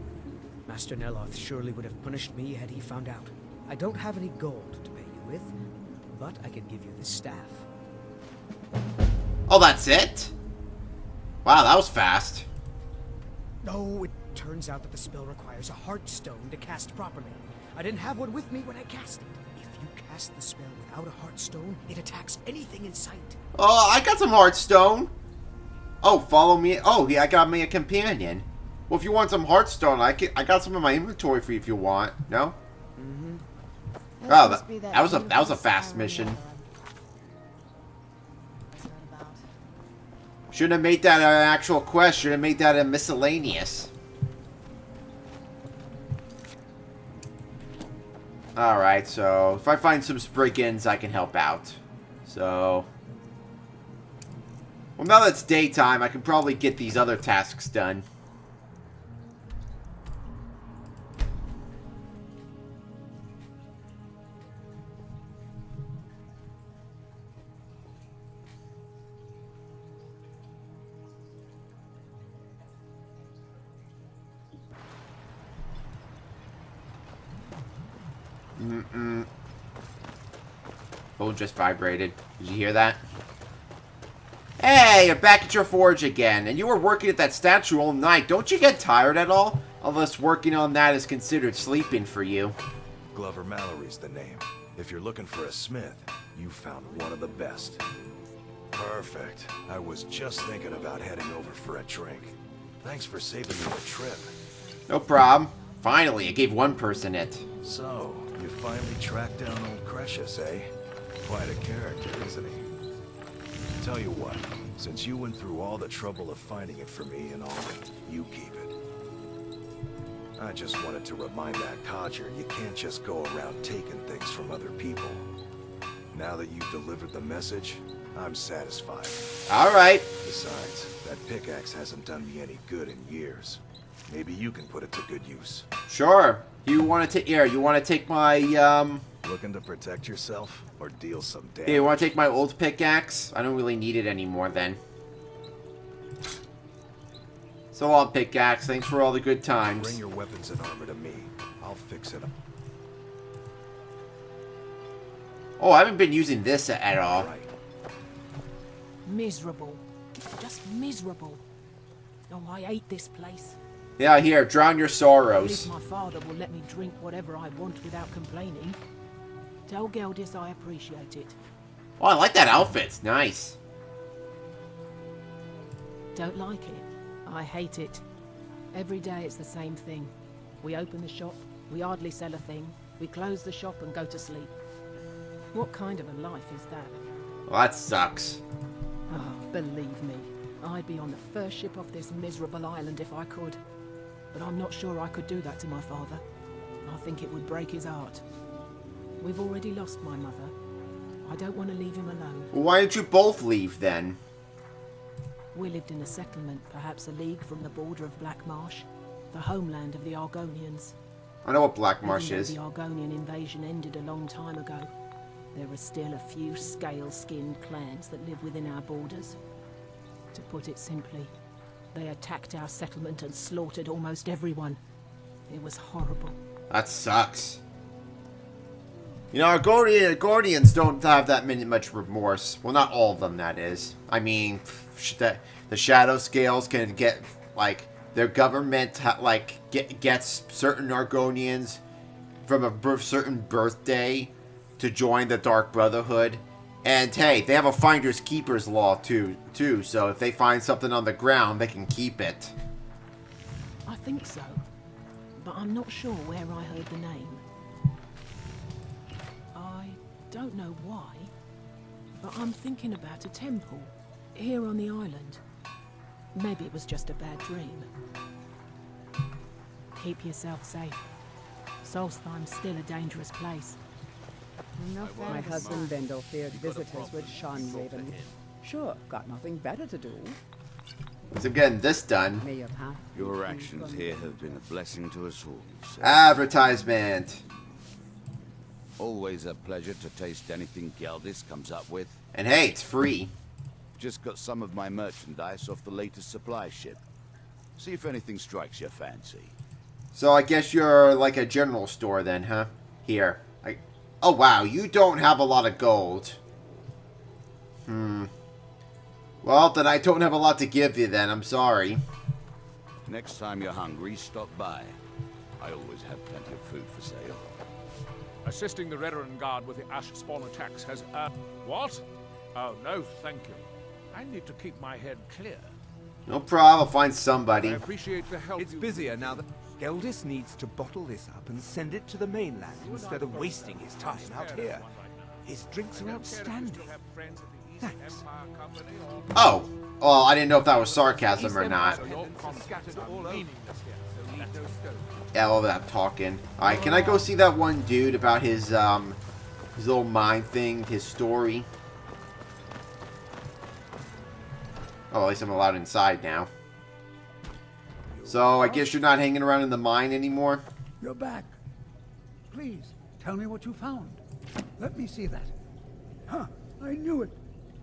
Master Neloth surely would have punished me had he found out. I don't have any gold to pay you with, but I can give you this staff. Oh, that's it? Wow, that was fast. No, it turns out that the spell requires a heart stone to cast properly. I didn't have one with me when I cast it. If you cast the spell without a heart stone, it attacks anything in sight. Oh, I got some Hearthstone. Oh, follow me. Oh, yeah, I got me a companion. Well, if you want some Hearthstone, I got some in my inventory for you if you want. No? Mm-hmm. Oh, that was a fast mission. Shouldn't have made that an actual quest. Should have made that a miscellaneous. Alright, so if I find some Spriggans, I can help out. So... well, now that it's daytime, I can probably get these other tasks done. Phone just vibrated. Did you hear that? Hey, you're back at your forge again, and you were working at that statue all night. Don't you get tired at all? Unless working on that is considered sleeping for you. Glover Mallory's the name. If you're looking for a smith, you found one of the best. Perfect. I was just thinking about heading over for a drink. Thanks for saving me a trip. No problem. Finally, I gave one person it. So, you finally tracked down old Cretius, eh? Quite a character, isn't he? Tell you what, since you went through all the trouble of finding it for me and all, you keep it. I just wanted to remind that codger you can't just go around taking things from other people. Now that you've delivered the message, I'm satisfied. Alright. Besides, that pickaxe hasn't done me any good in years. Maybe you can put it to good use. Sure. You want to take my, Looking to protect yourself, or deal some damage? Hey, you want to take my old pickaxe? I don't really need it anymore then. So long, pickaxe. Thanks for all the good times. Bring your weapons and armor to me. I'll fix it up. Oh, I haven't been using this at all. Right. Miserable. Just miserable. Oh, I hate this place. Yeah, here, drown your At sorrows. least my father will let me drink whatever I want without complaining. Tell Geldis I appreciate it. Oh, I like that outfit. It's nice. Don't like it? I hate it. Every day it's the same thing. We open the shop, we hardly sell a thing, we close the shop and go to sleep. What kind of a life is that? Well, that sucks. Oh, believe me, I'd be on the first ship off this miserable island if I could. But I'm not sure I could do that to my father. I think it would break his heart. We've already lost my mother. I don't want to leave him alone. Well, why don't you both leave then? We lived in a settlement, perhaps a league from the border of Black Marsh, the homeland of the Argonians. I know what Black Marsh Even though is. the Argonian invasion ended a long time ago, there are still a few scale-skinned clans that live within our borders. To put it simply, they attacked our settlement and slaughtered almost everyone. It was horrible. That sucks. You know, Argonians don't have that much remorse. Well, not all of them, that is. I mean, the Shadow Scales can get, like, their government, gets certain Argonians from a certain birthday to join the Dark Brotherhood. And, hey, they have a Finder's Keeper's law, too, so if they find something on the ground, they can keep it. I think so, but I'm not sure where I heard the name. I don't know why, but I'm thinking about a temple here on the island. Maybe it was just a bad dream. Keep yourself safe. Solstheim's still a dangerous place. My husband Vendel feared visitors would shun Raven. Sure, got nothing better to do. So I'm getting this done. May your path Your actions here have been a blessing to us all, sir. Advertisement. Always a pleasure to taste anything Geldis comes up with. And hey, it's free. Just got some of my merchandise off the latest supply ship. See if anything strikes your fancy. So I guess you're like a general store then, huh? Here. Oh wow, you don't have a lot of gold. Well, then I don't have a lot to give you then, I'm sorry. Next time you're hungry, stop by. I always have plenty of food for sale. Assisting the Redoran Guard with the ash spawn attacks has... What? Oh, no, thank you. I need to keep my head clear. No problem, I'll find somebody. I appreciate the help. It's busier now that Geldis needs to bottle this up and send it to the mainland instead of wasting his time out here. His drinks are outstanding. Thanks. Oh, well, I didn't know if that was sarcasm or not. Yeah, all that talking. Alright, can I go see that one dude about his little mine thing, his story? Oh, at least I'm allowed inside now. So, I guess you're not hanging around in the mine anymore? You're back. Please, tell me what you found. Let me see that. Huh, I knew it.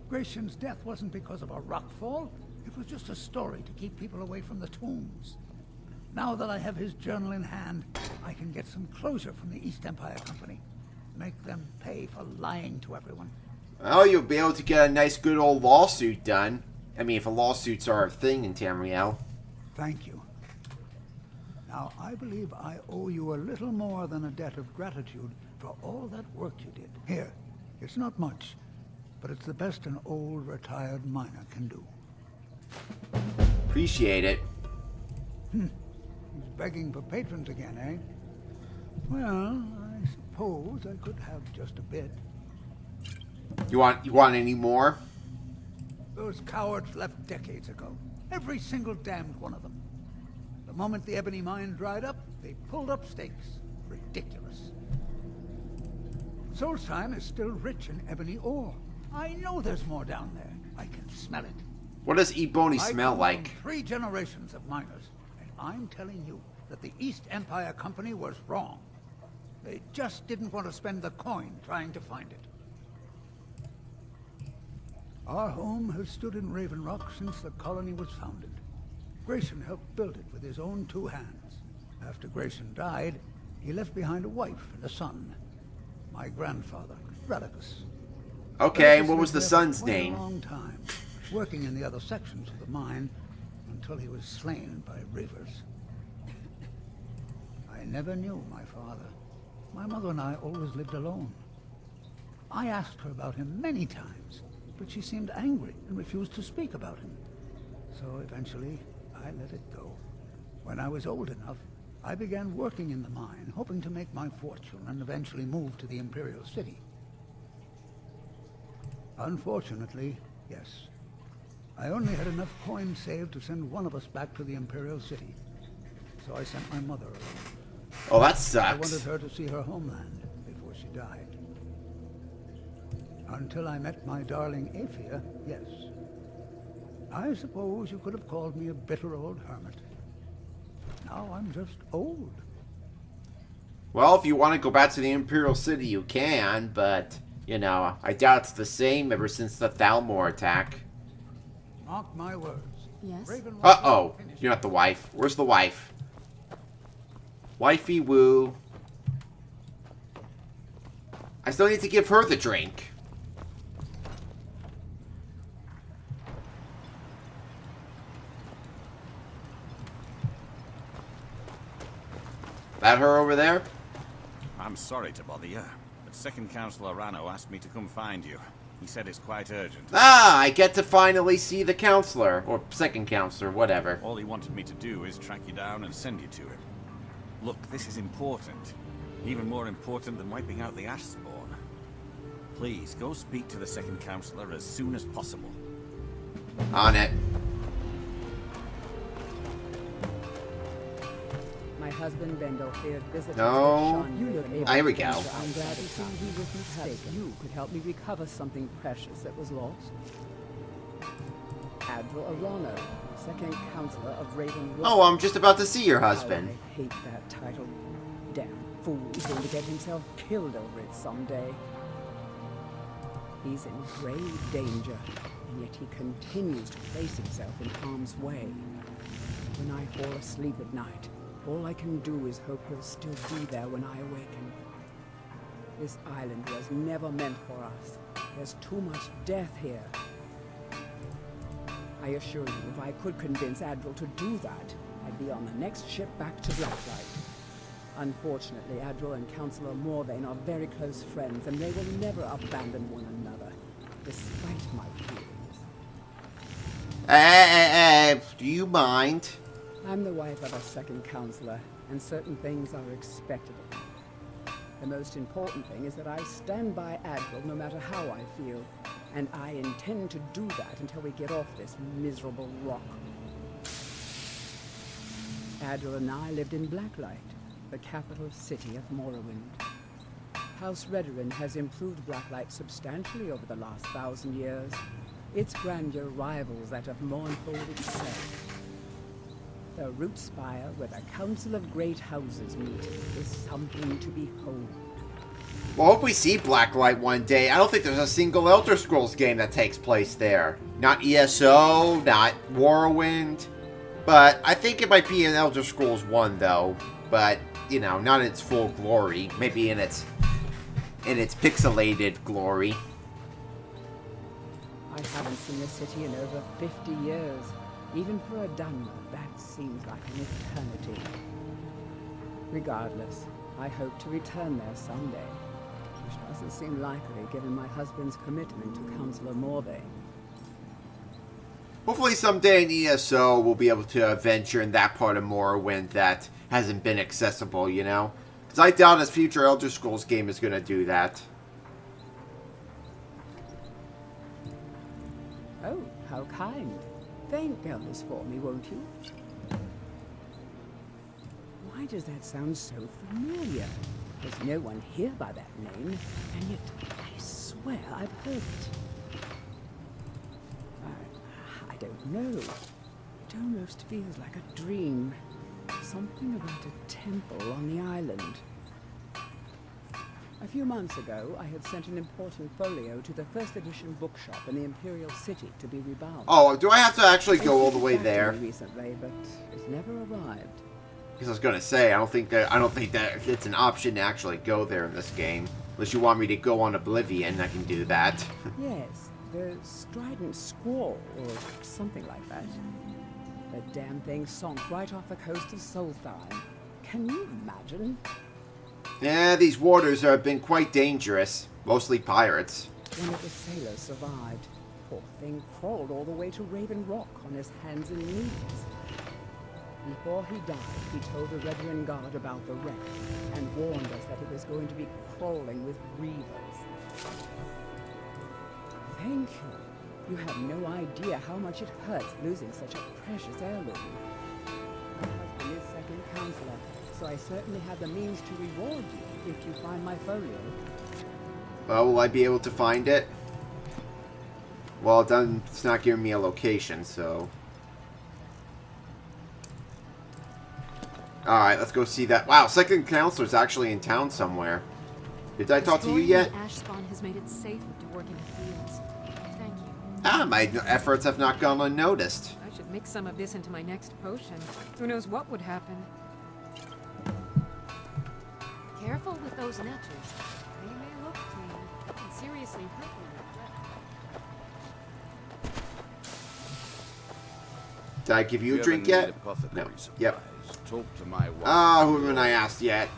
Gratian's death wasn't because of a rockfall. It was just a story to keep people away from the tombs. Now that I have his journal in hand, I can get some closure from the East Empire Company. Make them pay for lying to everyone. Well, you'll be able to get a nice good old lawsuit done. I mean, if lawsuits are a thing in Tamriel. Thank you. Now, I believe I owe you a little more than a debt of gratitude for all that work you did. Here, it's not much, but it's the best an old retired miner can do. Appreciate it. He's begging for patrons again, eh? Well, I suppose I could have just a bit. You want any more? Those cowards left decades ago. Every single damned one of them. The moment the ebony mine dried up, they pulled up stakes. Ridiculous. Solstheim is still rich in ebony ore. I know there's more down there. I can smell it. What does Ebony smell like? 3 generations of miners, and I'm telling you that the East Empire Company was wrong. They just didn't want to spend the coin trying to find it. Our home has stood in Raven Rock since the colony was founded. Grayson helped build it with his own 2 hands. After Grayson died, he left behind a wife and a son. My grandfather, Radicus. Okay, and Radicus what was lived the there son's for quite name? a long time, working in the other sections of the mine until he was slain by reavers. I never knew my father. My mother and I always lived alone. I asked her about him many times, but she seemed angry and refused to speak about him. So eventually, I let it go. When I was old enough, I began working in the mine, hoping to make my fortune and eventually move to the Imperial City. Unfortunately, yes. I only had enough coin saved to send one of us back to the Imperial City. So I sent my mother along. Oh, that I sucks. wanted her to see her homeland before she died. Until I met my darling Aphia, yes. I suppose you could have called me a bitter old hermit. Now I'm just old. Well, if you want to go back to the Imperial City, you can, but, you know, I doubt it's the same ever since the Thalmor attack. Mark my words. Yes? Uh-oh. You're not the wife. Where's the wife? Wifey woo. I still need to give her the drink. That her over there? I'm sorry to bother you, but Second Counselor Rano asked me to come find you. He said it's quite urgent. Ah, I get to finally see the counselor. Or second counselor, whatever. All he wanted me to do is track you down and send you to him. Look, this is important. Even more important than wiping out the ash spawn. Please, go speak to the Second Counselor as soon as possible. On it. My husband Bendel feared visitors. No. You look able Ah, here we to go. answer. I'm glad to see he was mistaken. You could help me recover something precious that was lost. Admiral Arano, second counselor of Raven Rock. Oh, I'm just about to see your husband. I hate that title. Damn fool, he's going to get himself killed over it someday. He's in grave danger, and yet he continues to place himself in harm's way. When I fall asleep at night, all I can do is hope he'll still be there when I awaken. This island was never meant for us. There's too much death here. I assure you, if I could convince Admiral to do that, I'd be on the next ship back to Blacklight. Unfortunately, Admiral and Councillor Morvain are very close friends, and they will never abandon one another, despite my feelings. Do you mind? I'm the wife of a second counselor, and certain things are expected of me. The most important thing is that I stand by Admiral no matter how I feel, and I intend to do that until we get off this miserable rock. Admiral and I lived in Blacklight, the capital city of Morrowind. House Redoran has improved Blacklight substantially over the last 1,000 years. Its grandeur rivals that of Mournfold itself. The root spire where the Council of Great Houses meet is something to behold. Well, I hope we see Blacklight one day. I don't think there's a single Elder Scrolls game that takes place there. Not ESO, not Morrowind. But I think it might be in Elder Scrolls 1, though. But, you know, not in its full glory. Maybe in its pixelated glory. I haven't seen the city in over 50 years. Even for a Dunmer, that seems like an eternity. Regardless, I hope to return there someday, which doesn't seem likely given my husband's commitment to Councillor Morvain. Hopefully someday in ESO we'll be able to venture in that part of Morrowind that hasn't been accessible, you know? Because I doubt a future Elder Scrolls game is going to do that. Oh, how kind. Thank Elders for me, won't you? Why does that sound so familiar? There's no one here by that name, and yet I swear I've heard it. I don't know. It almost feels like a dream. Something about a temple on the island. A few months ago, I had sent an important folio to the first edition bookshop in the Imperial City to be rebound. Oh, do I have to actually go all the way there? Recently, but it's never arrived. Because I was gonna say, I don't think that it's an option to actually go there in this game. Unless you want me to go on Oblivion, I can do that. Yes, the Strident Squall, or something like that. The damn thing sunk right off the coast of Solstheim. Can you imagine? Yeah, these waters have been quite dangerous. Mostly pirates. One of the sailors survived. Poor thing crawled all the way to Raven Rock on his hands and knees. Before he died, he told the Redoran Guard about the wreck and warned us that it was going to be crawling with reavers. Thank you. You have no idea how much it hurts losing such a precious heirloom. My husband is second counselor, so I certainly have the means to reward you if you find my folio. Well, will I be able to find it? Well, it's not giving me a location, so... Alright, let's go see that. Wow, second counselor's actually in town somewhere. Did I talk to you yet? Ash spawn has made it safer to work in the fields. Thank you. Ah, my efforts have not gone unnoticed. I should mix some of this into my next potion. Who knows what would happen? Careful with those netches. They may look clean and seriously hurt you. Did I give you a drink yet? No. Yep. Talk to my wife. Ah, who haven't I asked yet?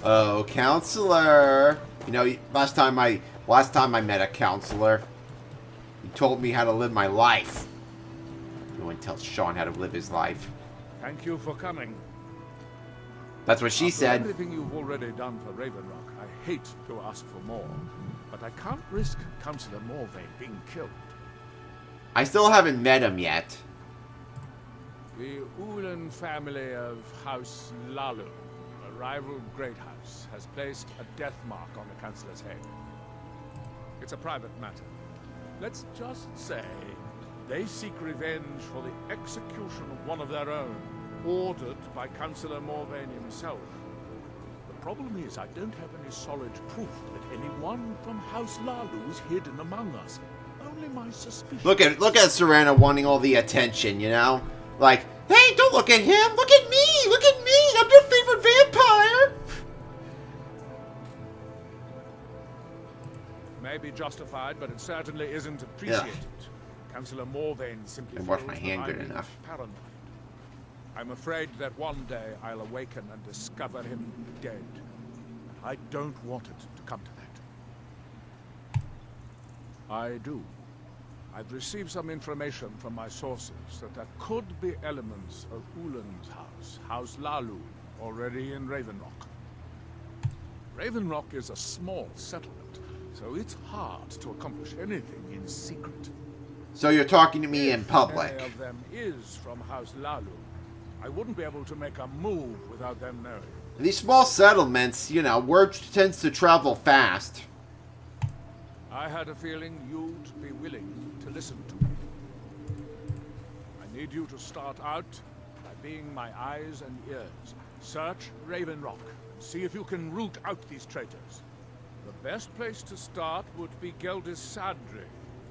Oh, counselor. You know, last time I met a counselor, he told me how to live my life. No one tells Sean how to live his life. Thank you for coming. That's what she After said. everything you've already done for Raven Rock, I hate to ask for more, but I can't risk Councillor Morvain being killed. I still haven't met him yet. The Ulan family of House Lalu, a rival great house, has placed a death mark on the Councillor's head. It's a private matter. Let's just say They seek revenge for the execution of one of their own, ordered by Councillor Morvain himself. The problem is I don't have any solid proof that anyone from House Lalu is hidden among us. Only my suspicion. Look at Serena wanting all the attention, you know? Like, hey, don't look at him! Look at me! Look at me! I'm your favorite vampire! May be justified, but it certainly isn't appreciated. Councillor Morvain simply I wash feels my that hand good I'm enough. paranoid. I'm afraid that one day I'll awaken and discover him dead. I don't want it to come to that. I do. I've received some information from my sources that there could be elements of Ulan's house, House Lalu, already in Ravenrock. Ravenrock is a small settlement, so it's hard to accomplish anything in secret. So you're talking to me in public. If any of them is from House Lalu, I wouldn't be able to make a move without them knowing. In these small settlements, you know, word tends to travel fast. I had a feeling you'd be willing to listen to me. I need you to start out by being my eyes and ears. Search Ravenrock and see if you can root out these traitors. The best place to start would be Geldis Sadri,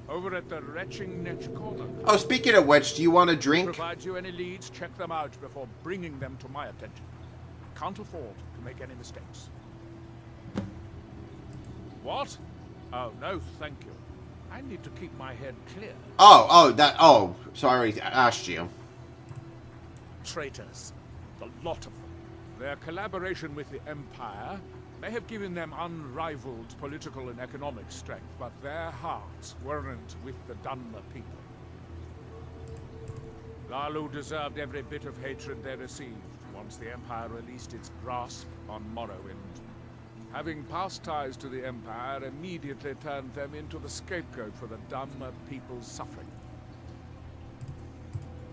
over at the Retching Netch Corner. Oh, speaking of which, do you want a drink? Provide you any leads, check them out before bringing them to my attention. I can't afford to make any mistakes. What? Oh, no, thank you. I need to keep my head clear. Oh, sorry, I asked you. Traitors. The lot of them. Their collaboration with the Empire may have given them unrivaled political and economic strength, but their hearts weren't with the Dunmer people. Lalu deserved every bit of hatred they received once the Empire released its grasp on Morrowind. Having past ties to the Empire immediately turned them into the scapegoat for the Dunmer people's suffering.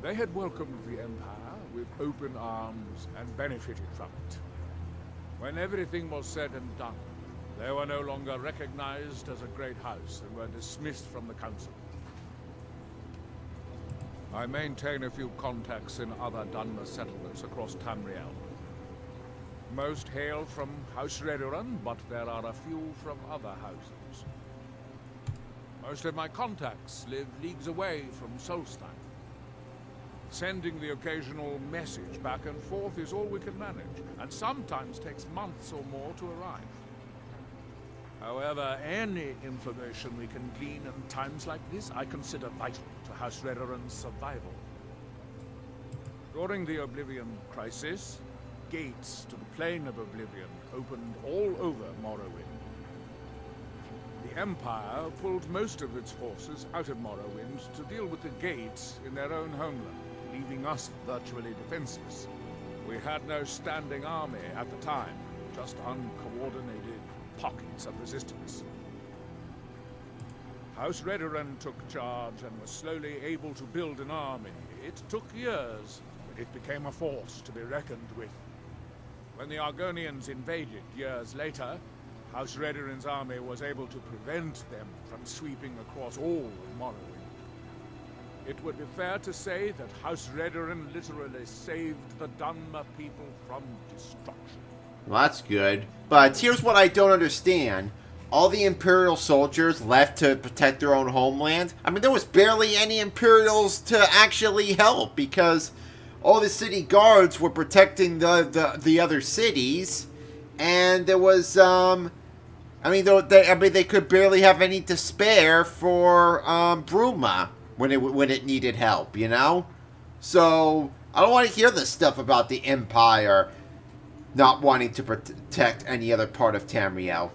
They had welcomed the Empire with open arms and benefited from it. When everything was said and done, they were no longer recognized as a great house and were dismissed from the council. I maintain a few contacts in other Dunmer settlements across Tamriel. Most hail from House Redoran, but there are a few from other houses. Most of my contacts live leagues away from Solstheim. Sending the occasional message back and forth is all we can manage, and sometimes takes months or more to arrive. However, any information we can glean in times like this, I consider vital to House Redoran's survival. During the Oblivion Crisis, gates to the Plane of Oblivion opened all over Morrowind. The Empire pulled most of its forces out of Morrowind to deal with the gates in their own homeland, leaving us virtually defenseless. We had no standing army at the time, just uncoordinated pockets of resistance. House Redoran took charge and was slowly able to build an army. It took years, but it became a force to be reckoned with. When the Argonians invaded years later, House Redoran's army was able to prevent them from sweeping across all of Morrowind. It would be fair to say that House Redoran literally saved the Dunmer people from destruction. Well, that's good. But here's what I don't understand. All the Imperial soldiers left to protect their own homeland? I mean, there was barely any Imperials to actually help because all the city guards were protecting the other cities. And there was, they could barely have any to spare for Bruma when it needed help, you know? So, I don't want to hear this stuff about the Empire not wanting to protect any other part of Tamriel.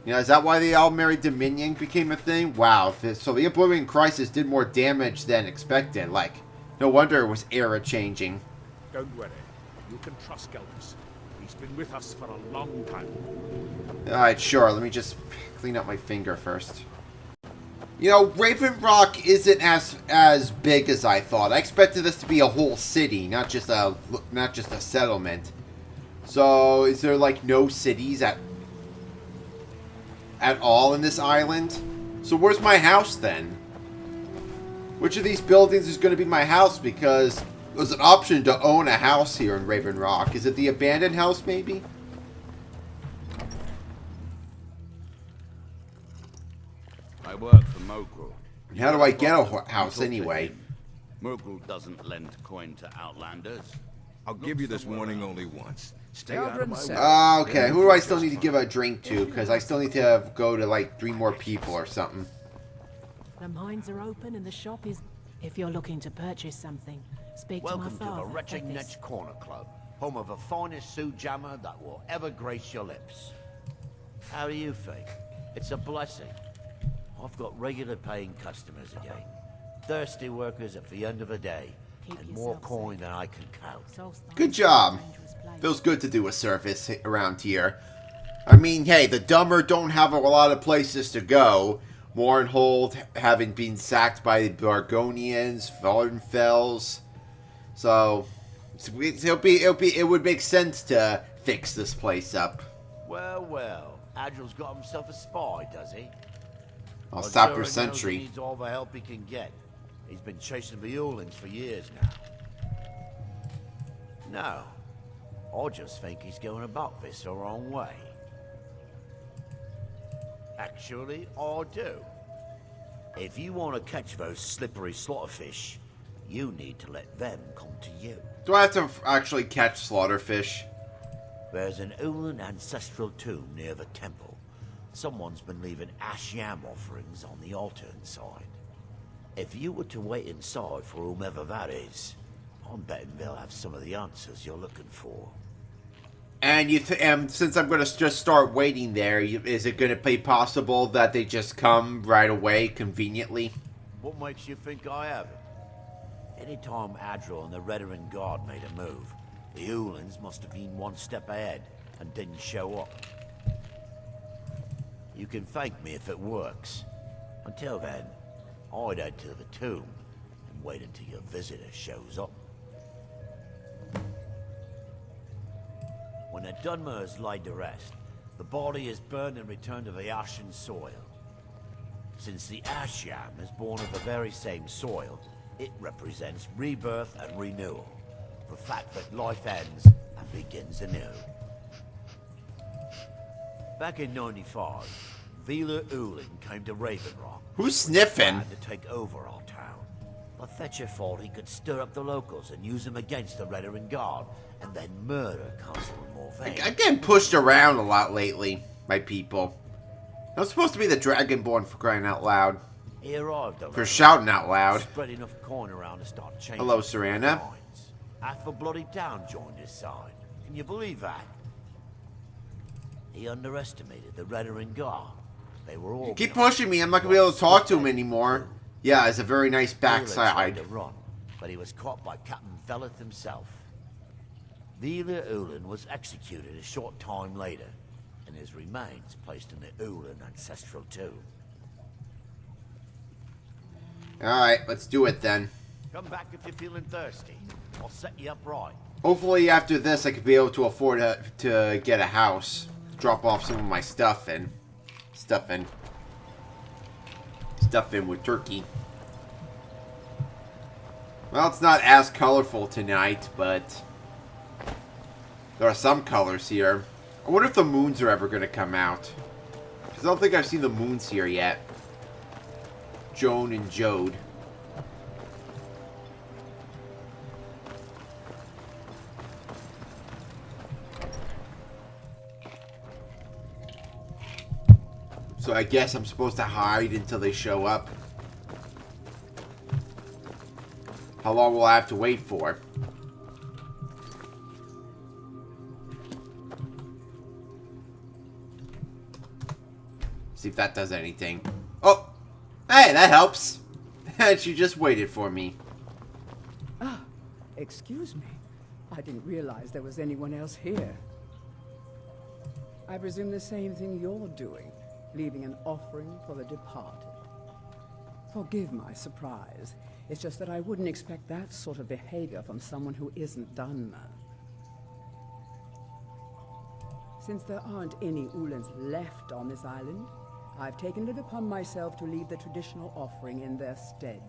You know, is that why the Almeri Dominion became a thing? Wow, so the Oblivion Crisis did more damage than expected. Like, no wonder it was era changing. Don't worry. You can trust Geldis. He's been with us for a long time. Alright, sure. Let me just clean up my finger first. You know, Raven Rock isn't as big as I thought. I expected this to be a whole city, not just a settlement. So, is there like no cities at all in this island? So where's my house then? Which of these buildings is going to be my house? Because there's an option to own a house here in Raven Rock. Is it the abandoned house, maybe? I work for Morgrul. And how do I get a house anyway? Morgrul doesn't lend coin to outlanders. I'll give you this warning only once. Stay Elder out of my and way. Sarah. Okay, who do I still need to give a drink to? Because I still need to go to like 3 more people or something. The mines are open and the shop is... If you're looking to purchase something, speak Welcome to to my the father. Retching Beckis. Netch Corner Club, home of the finest Sioux jammer that will ever grace your lips. How do you think? It's a blessing. I've got regular paying customers again. Thirsty workers at the end of the day. Keep And more yourself coin than I can count. Solstheim Good is job. a dangerous place. Feels good to do a service around here. I mean, hey, the dumber don't have a lot of places to go. Mournhold having been sacked by the Bargonians, Vardenfels. So it would make sense to fix this place up. Well, well. Adril's got himself a spy, does he? I'll Well, stop sure, your he knows sentry. He needs all the help he can get. He's been chasing the Ulins for years now. No, I just think he's going about this the wrong way. Actually, I do. If you want to catch those slippery slaughterfish, you need to let them come to you. Do I have to actually catch slaughterfish? There's an Ulin ancestral tomb near the temple. Someone's been leaving ash yam offerings on the altar inside. If you were to wait inside for whomever that is, I'm betting they'll have some of the answers you're looking for. And since I'm going to just start waiting there, is it going to be possible that they just come right away, conveniently? What makes you think I haven't? Anytime Adril and the Redarin Guard made a move, the Ulins must have been one step ahead and didn't show up. You can thank me if it works. Until then, I'd head to the tomb and wait until your visitor shows up. When a Dunmer is laid to rest, the body is burned and returned to the ashen soil. Since the ash yam is born of the very same soil, it represents rebirth and renewal. The fact that life ends and begins anew. Back in 95, Vila Ulin came to Raven Rock. Who's sniffing? To take over our town. But Fetcher thought he could stir up the locals and use them against the Redarin Guard, and then murder Consul Morvain. I'm getting pushed around a lot lately by people. I'm supposed to be the Dragonborn for crying out loud. He arrived For shouting out loud. Spread enough coin around to start changing. Hello, Serana. Half a bloody town joined his side. Can you believe that? He underestimated the Redarin Guard. They were all... Keep pushing me. I'm not going to be able to talk to him anymore. Yeah, it's a very nice backside. To run, but he was caught by Captain Veleth himself. Vila Ulin was executed a short time later, and his remains placed in the Ulin ancestral tomb. Alright, let's do it then. Come back if you're feeling thirsty. I'll set you up right. Hopefully after this I could be able to afford to get a house. Drop off some of my stuff in. Stuff in with turkey. Well, it's not as colorful tonight, but there are some colors here. I wonder if the moons are ever going to come out. Because I don't think I've seen the moons here yet. Joan and Jode. So I guess I'm supposed to hide until they show up. How long will I have to wait for? See if that does anything. Oh! Hey, that helps! And she just waited for me. Ah, excuse me. I didn't realize there was anyone else here. I presume the same thing you're doing, leaving an offering for the departed. Forgive my surprise. It's just that I wouldn't expect that sort of behavior from someone who isn't Dunmer. Since there aren't any Ulins left on this island, I've taken it upon myself to leave the traditional offering in their stead.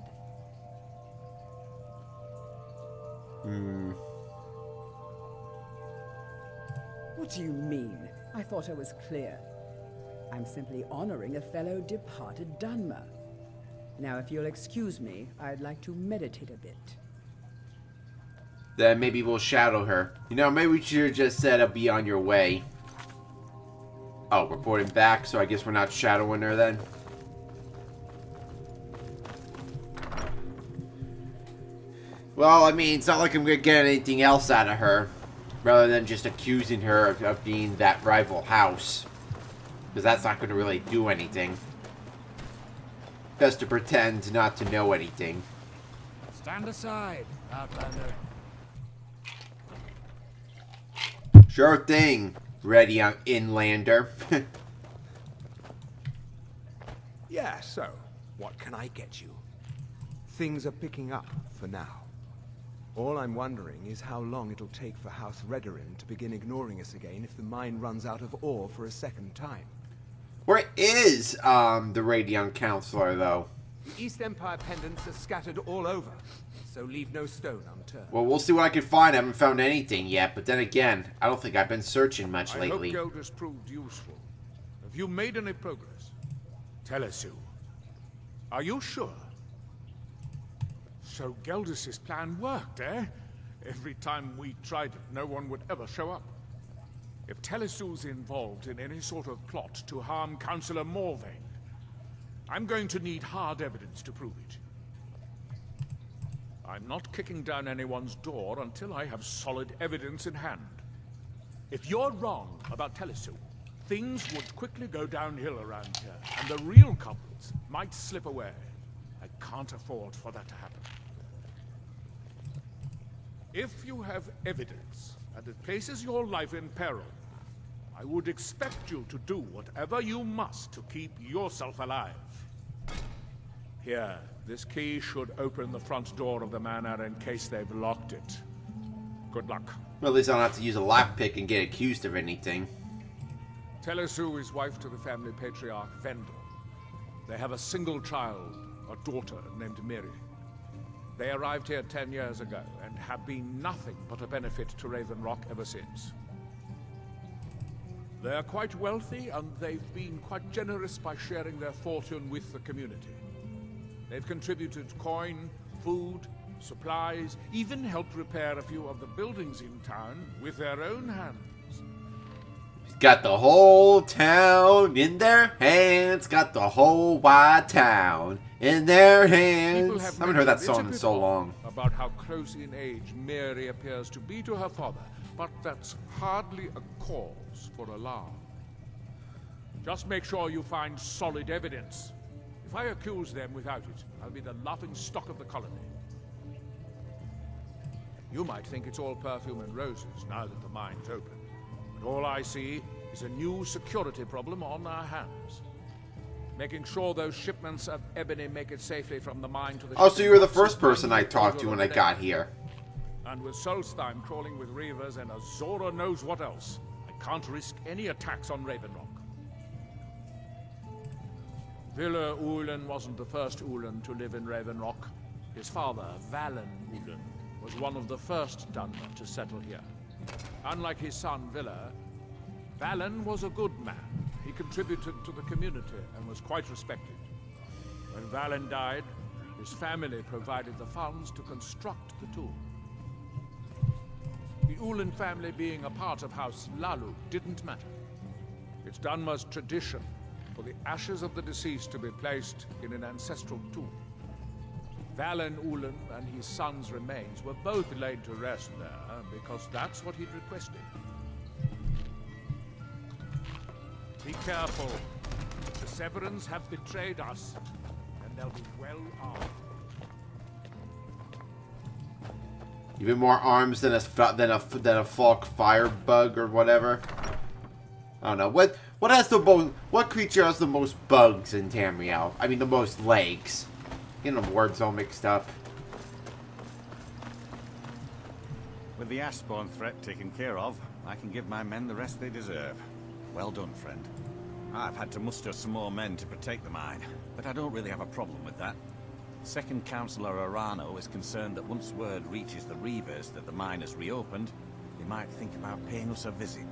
What do you mean? I thought I was clear. I'm simply honoring a fellow departed Dunmer. Now, if you'll excuse me, I'd like to meditate a bit. Then maybe we'll shadow her. You know, maybe we should have just said, I'll be on your way. Oh, reporting back, so I guess we're not shadowing her then. Well, I mean, it's not like I'm going to get anything else out of her. Rather than just accusing her of being that rival house. Because that's not going to really do anything. Best to pretend not to know anything. Stand aside, Outlander. Sure thing, ready on Inlander. Yeah, so, what can I get you? Things are picking up for now. All I'm wondering is how long it'll take for House Redorin to begin ignoring us again if the mine runs out of ore for a second time. Where is, the Radiant Counselor, though? The East Empire pendants are scattered all over, so leave no stone unturned. Well, we'll see what I can find. I haven't found anything yet, but then again, I don't think I've been searching much lately. I hope Geldis proved useful. Have you made any progress? Telesu. Are you sure? So Geldis' plan worked, eh? Every time we tried it, no one would ever show up. If Telesu's involved in any sort of plot to harm Councillor Morvain, I'm going to need hard evidence to prove it. I'm not kicking down anyone's door until I have solid evidence in hand. If you're wrong about Telesu, things would quickly go downhill around here, and the real culprits might slip away. I can't afford for that to happen. If you have evidence, and it places your life in peril, I would expect you to do whatever you must to keep yourself alive. Here, this key should open the front door of the manor in case they've locked it. Good luck. Well, at least I don't have to use a lockpick and get accused of anything. Telesu is wife to the family patriarch Vendel. They have a single child, a daughter named Miri. They arrived here 10 years ago and have been nothing but a benefit to Raven Rock ever since. They're quite wealthy, and they've been quite generous by sharing their fortune with the community. They've contributed coin, food, supplies, even helped repair a few of the buildings in town with their own hands. Got the whole town in their hands. Got the whole wide town in their hands. I haven't heard that song in so long. About how close in age Mary appears to be to her father, but that's hardly a cause for alarm. Just make sure you find solid evidence. If I accuse them without it, I'll be the laughing stock of the colony. You might think it's all perfume and roses now that the mine's open. But all I see is a new security problem on our hands. Making sure those shipments of ebony make it safely from the mine to the... Oh, so you were the first person I talked to when I got here. And with Solstheim crawling with reavers and Azora knows what else, I can't risk any attacks on Raven Rock. Villa Ulen wasn't the first Ulen to live in Raven Rock. His father, Valen Ulen, was one of the first Dunmer to settle here. Unlike his son, Villa, Valen was a good man. He contributed to the community and was quite respected. When Valen died, his family provided the funds to construct the tomb. The Ulen family being a part of House Lalu didn't matter. It's Dunmer's tradition for the ashes of the deceased to be placed in an ancestral tomb. Valen Ulen and his son's remains were both laid to rest there because that's what he'd requested. Be careful. The Severans have betrayed us, and they'll be well armed. Even more arms than a Falk firebug or whatever. I don't know. What creature has the most bugs in Tamriel? I mean, the most legs. Getting the words all mixed up. With the Ashbourne threat taken care of, I can give my men the rest they deserve. Well done, friend. I've had to muster some more men to protect the mine, but I don't really have a problem with that. Second Councillor Arano is concerned that once word reaches the Reavers that the mine has reopened, they might think about paying us a visit.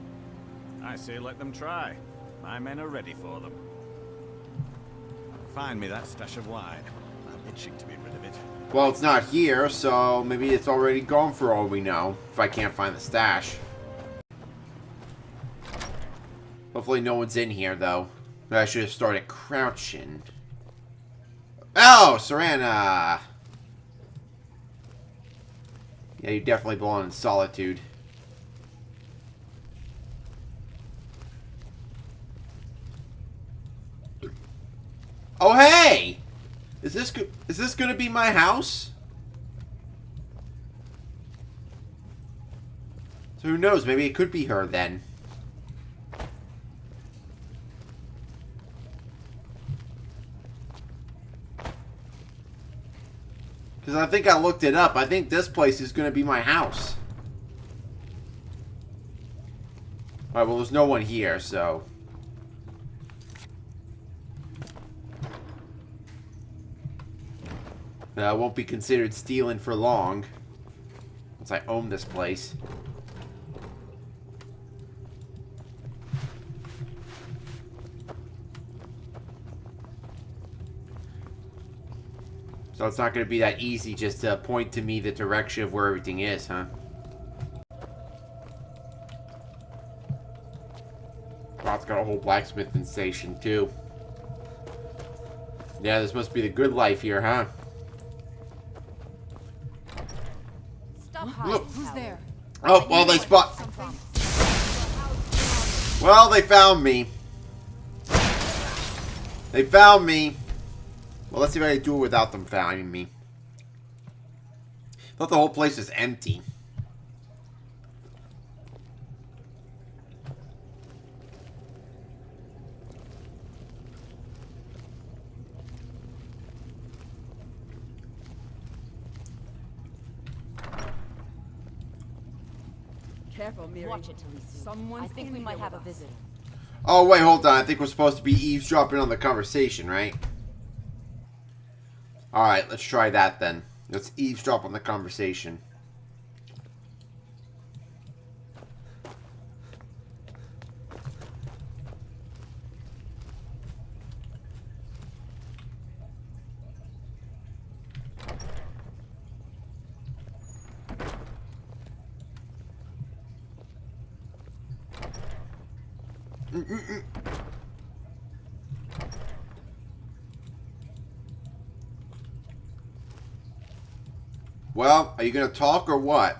I say let them try. My men are ready for them. Find me that stash of wine. I'm itching to be rid of it. Well, it's not here, so maybe it's already gone for all we know, if I can't find the stash. Hopefully no one's in here, though. I should have started crouching. Oh, Serana! Yeah, you definitely belong in solitude. Oh, hey! Is this gonna be my house? So who knows? Maybe it could be her then. Because I think I looked it up. I think this place is going to be my house. Alright, well, there's no one here, so... won't be considered stealing for long. Once I own this place. So it's not going to be that easy just to point to me the direction of where everything is, huh? Oh, it's got a whole blacksmithing station, too. Yeah, this must be the good life here, huh? Stop hiding. Who's there? Oh, well, they spot... Well, they found me. They found me. Well, let's see if I can do it without them finding me. I thought the whole place was empty. Careful, Miri. Watch it, Talisi. Someone's I think we might have a visitor. Oh, wait, hold on. I think we're supposed to be eavesdropping on the conversation, right? Alright, let's try that then. Let's eavesdrop on the conversation. Well, are you going to talk or what?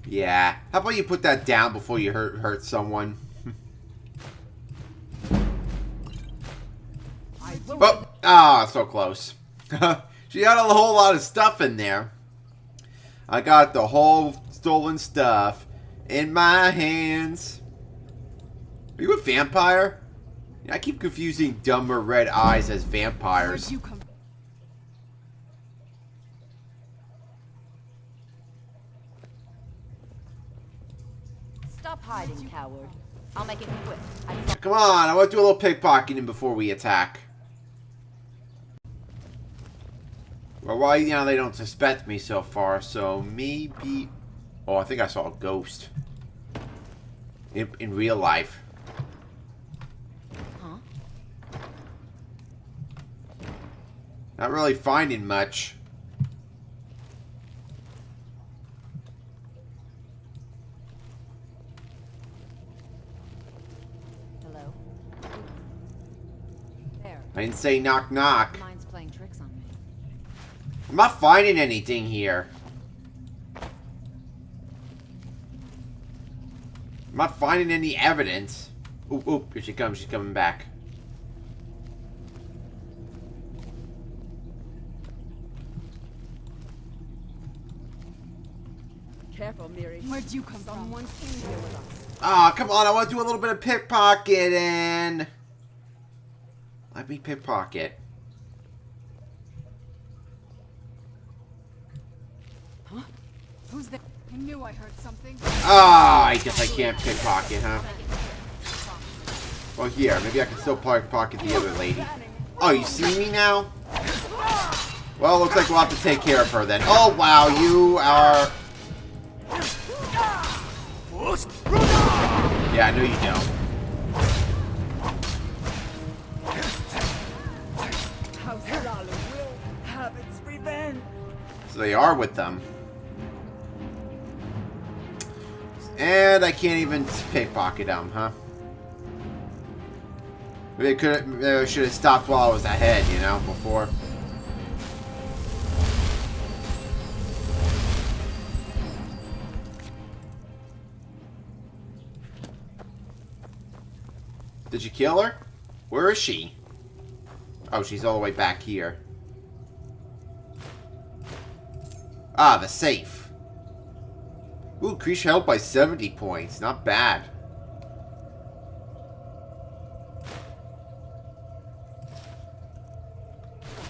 Yeah. How about you put that down before you hurt someone? Oh, so close. She got a whole lot of stuff in there. I got the whole stolen stuff in my hands. Are you a vampire? I keep confusing dumber red eyes as vampires. Stop hiding, coward. I'll make it quick. Come on, I want to do a little pickpocketing before we attack. Well, why now they don't suspect me so far, so maybe... Oh, I think I saw a ghost. In real life. Huh? Not really finding much. Hello? There. I didn't say knock knock. Mine's playing tricks on me. I'm not finding anything here. I'm not finding any evidence. Oop, oop, here she comes. She's coming back. Careful, Miri. Where'd you come from? Someone's in here with us. Ah, come on. I want to do a little bit of pickpocketing. Let me pickpocket. Huh? Who's there? I knew I heard something. Ah, I guess I can't pickpocket, huh? Well, here, maybe I can still pocket the other lady. Oh, you see me now? Well, looks like we'll have to take care of her then. Oh, wow, you are... Yeah, I know you don't. House Lalo will have its revenge. So they are with them. And I can't even pickpocket them, huh? Maybe I should have stopped while I was ahead, you know, before. Did you kill her? Where is she? Oh, she's all the way back here. Ah, the safe. Ooh, increase health by 70 points. Not bad.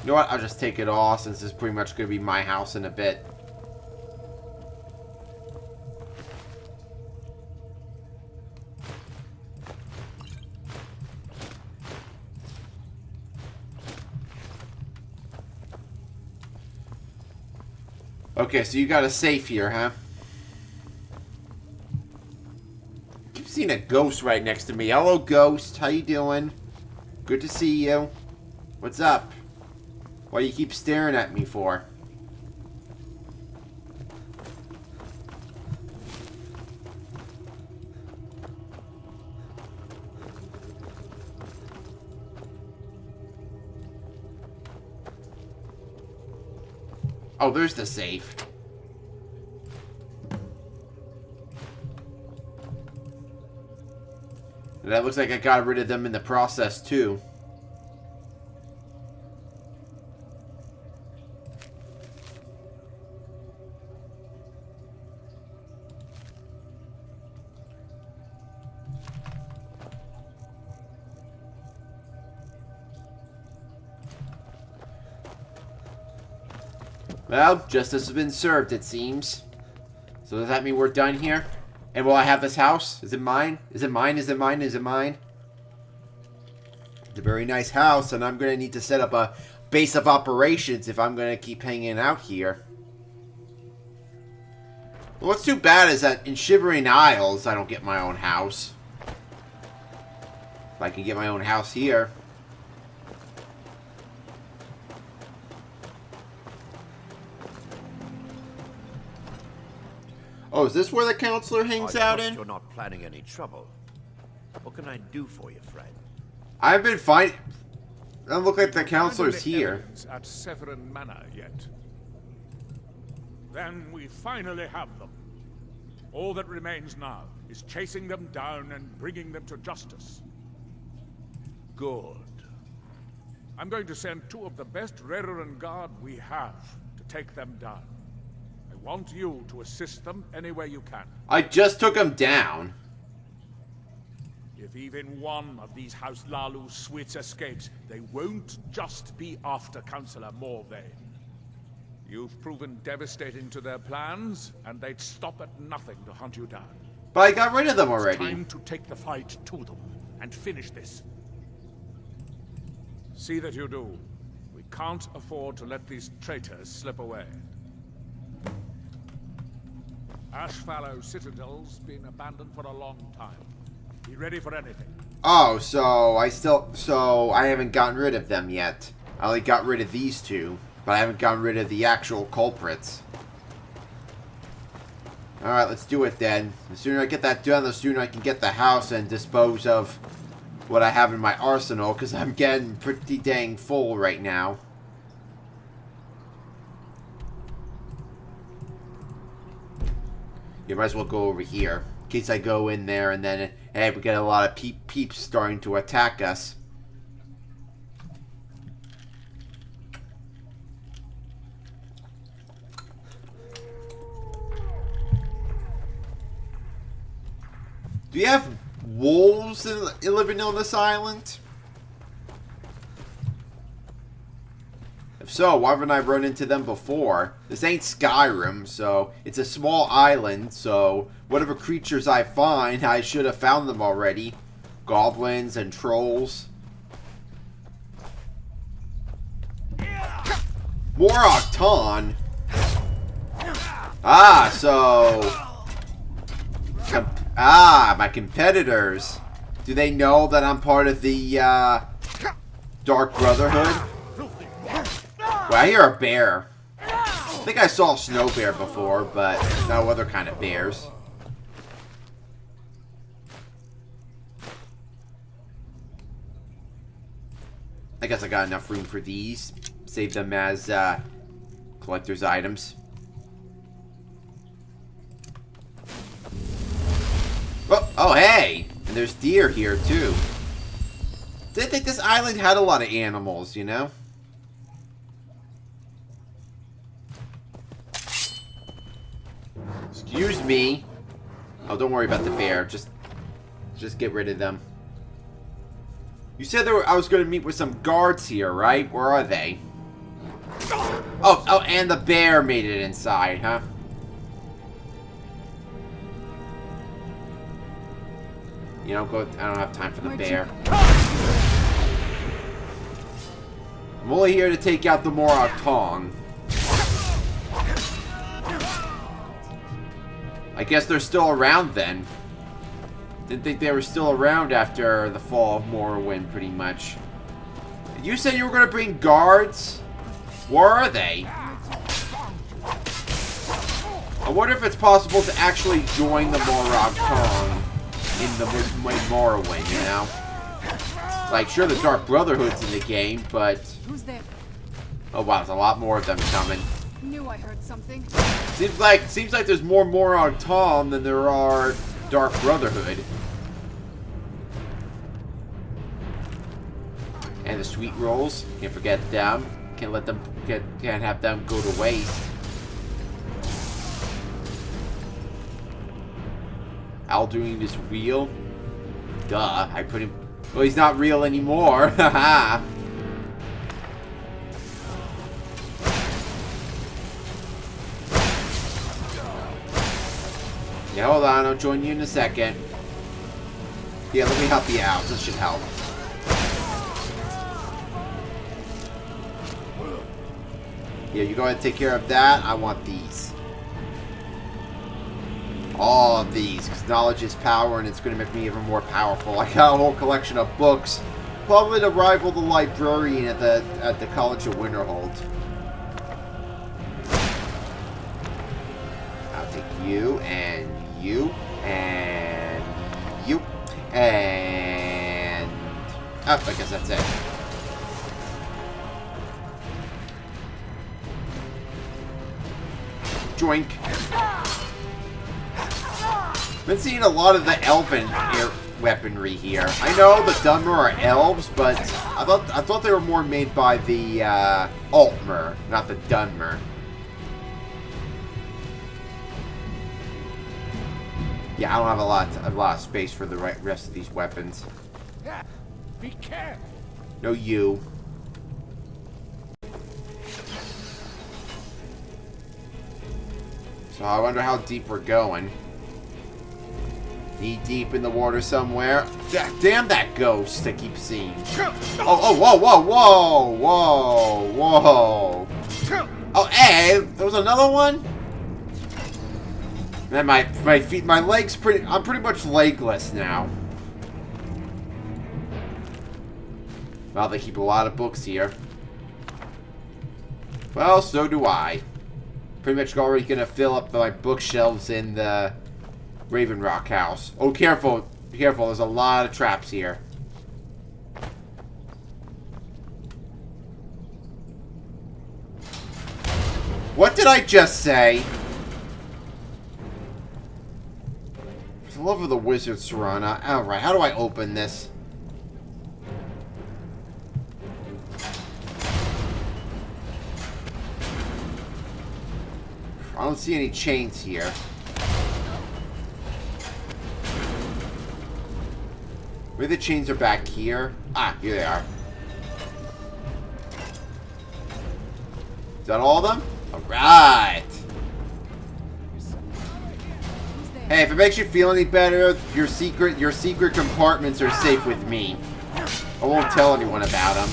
You know what? I'll just take it all since this is pretty much going to be my house in a bit. Okay, so you got a safe here, huh? I keep seeing a ghost right next to me. Hello, ghost. How you doing? Good to see you. What's up? What do you keep staring at me for? Oh, there's the safe. And that looks like I got rid of them in the process, too. Well, justice has been served, it seems. So does that mean we're done here? And will I have this house? Is it mine? Is it mine? Is it mine? Is it mine? It's a very nice house, and I'm going to need to set up a base of operations if I'm going to keep hanging out here. Well, what's too bad is that in Shivering Isles, I don't get my own house. If I can get my own house here. Oh, is this where the counselor hangs out in? You're not planning any trouble. What can I do for you, friend? I've been fine. Doesn't look like the counselor's here. At Severin Manor yet? Then we finally have them. All that remains now is chasing them down and bringing them to justice. Good. I'm going to send 2 of the best Redoran Guard we have to take them down. I want you to assist them any way you can. I just took him down. If even one of these House Lalu Swits escapes, they won't just be after Councillor Morvain. You've proven devastating to their plans, and they'd stop at nothing to hunt you down. But I got rid of them already. It's time to take the fight to them and finish this. See that you do. We can't afford to let these traitors slip away. Ashfallow Citadel's been abandoned for a long time. Be ready for anything. Oh, so I haven't gotten rid of them yet. I only got rid of these 2, but I haven't gotten rid of the actual culprits. Alright, let's do it then. The sooner I get that done, the sooner I can get the house and dispose of what I have in my arsenal, because I'm getting pretty dang full right now. You might as well go over here, in case I go in there and then, hey, we get a lot of peeps starting to attack us. Do you have wolves living on this island? If so, why haven't I run into them before? This ain't Skyrim, so it's a small island, so whatever creatures I find, I should have found them already. goblins and trolls. Morrowind. Ah, so... my competitors. Do they know that I'm part of the, Dark Brotherhood? Well, I hear a bear. I think I saw a snow bear before, but no other kind of bears. I guess I got enough room for these. Save them as, collector's items. Oh, hey! And there's deer here, too. Didn't think this island had a lot of animals, you know? Excuse me. Oh, don't worry about the bear. Just get rid of them. You said I was going to meet with some guards here, right? Where are they? Oh, and the bear made it inside, huh? You know, I don't have time for the bear. I'm only here to take out the Morrowind. I guess they're still around then. Didn't think they were still around after the fall of Morrowind, pretty much. You said you were going to bring guards? Where are they? I wonder if it's possible to actually join the Morrowind in the Morrowind, you know? Like, sure, the Dark Brotherhood's in the game, but... Who's there? Oh, wow, there's a lot more of them coming. Knew I heard something. Seems like there's more Morrowind than there are Dark Brotherhood. And the sweet rolls, can't forget them. Can't let them can't have them go to waste. Alduin is real? Duh, I put him... Well, he's not real anymore. Haha. Yeah, hold on, I'll join you in a second. Yeah, let me help you out. This should help. Yeah, you go ahead and take care of that. I want these. All of these, because knowledge is power, and it's going to make me even more powerful. I got a whole collection of books, probably to rival the librarian at the College of Winterhold. I'll take you and you and you and I guess that's it. Joink. Been seeing a lot of the elven weaponry here. I know the Dunmer are elves, but I thought they were more made by the Altmer, not the Dunmer. Yeah, I don't have a lot of space for the rest of these weapons. Yeah, be careful. No, you. So I wonder how deep we're going. Knee deep in the water somewhere. Damn that ghost I keep seeing. Oh, whoa, whoa, whoa, whoa, whoa. Oh, hey, there was another one? Man, my feet, my legs, I'm pretty much legless now. Well, they keep a lot of books here. Well, so do I. Pretty much already gonna fill up my bookshelves in the Raven Rock house. Oh, careful. Be careful, there's a lot of traps here. What did I just say? For the love of the wizard, Serana. Alright, how do I open this? I don't see any chains here. Maybe the chains are back here. Ah, here they are. Is that all of them? Alright. Who's there? Hey, if it makes you feel any better, your secret compartments are safe with me. I won't tell anyone about them.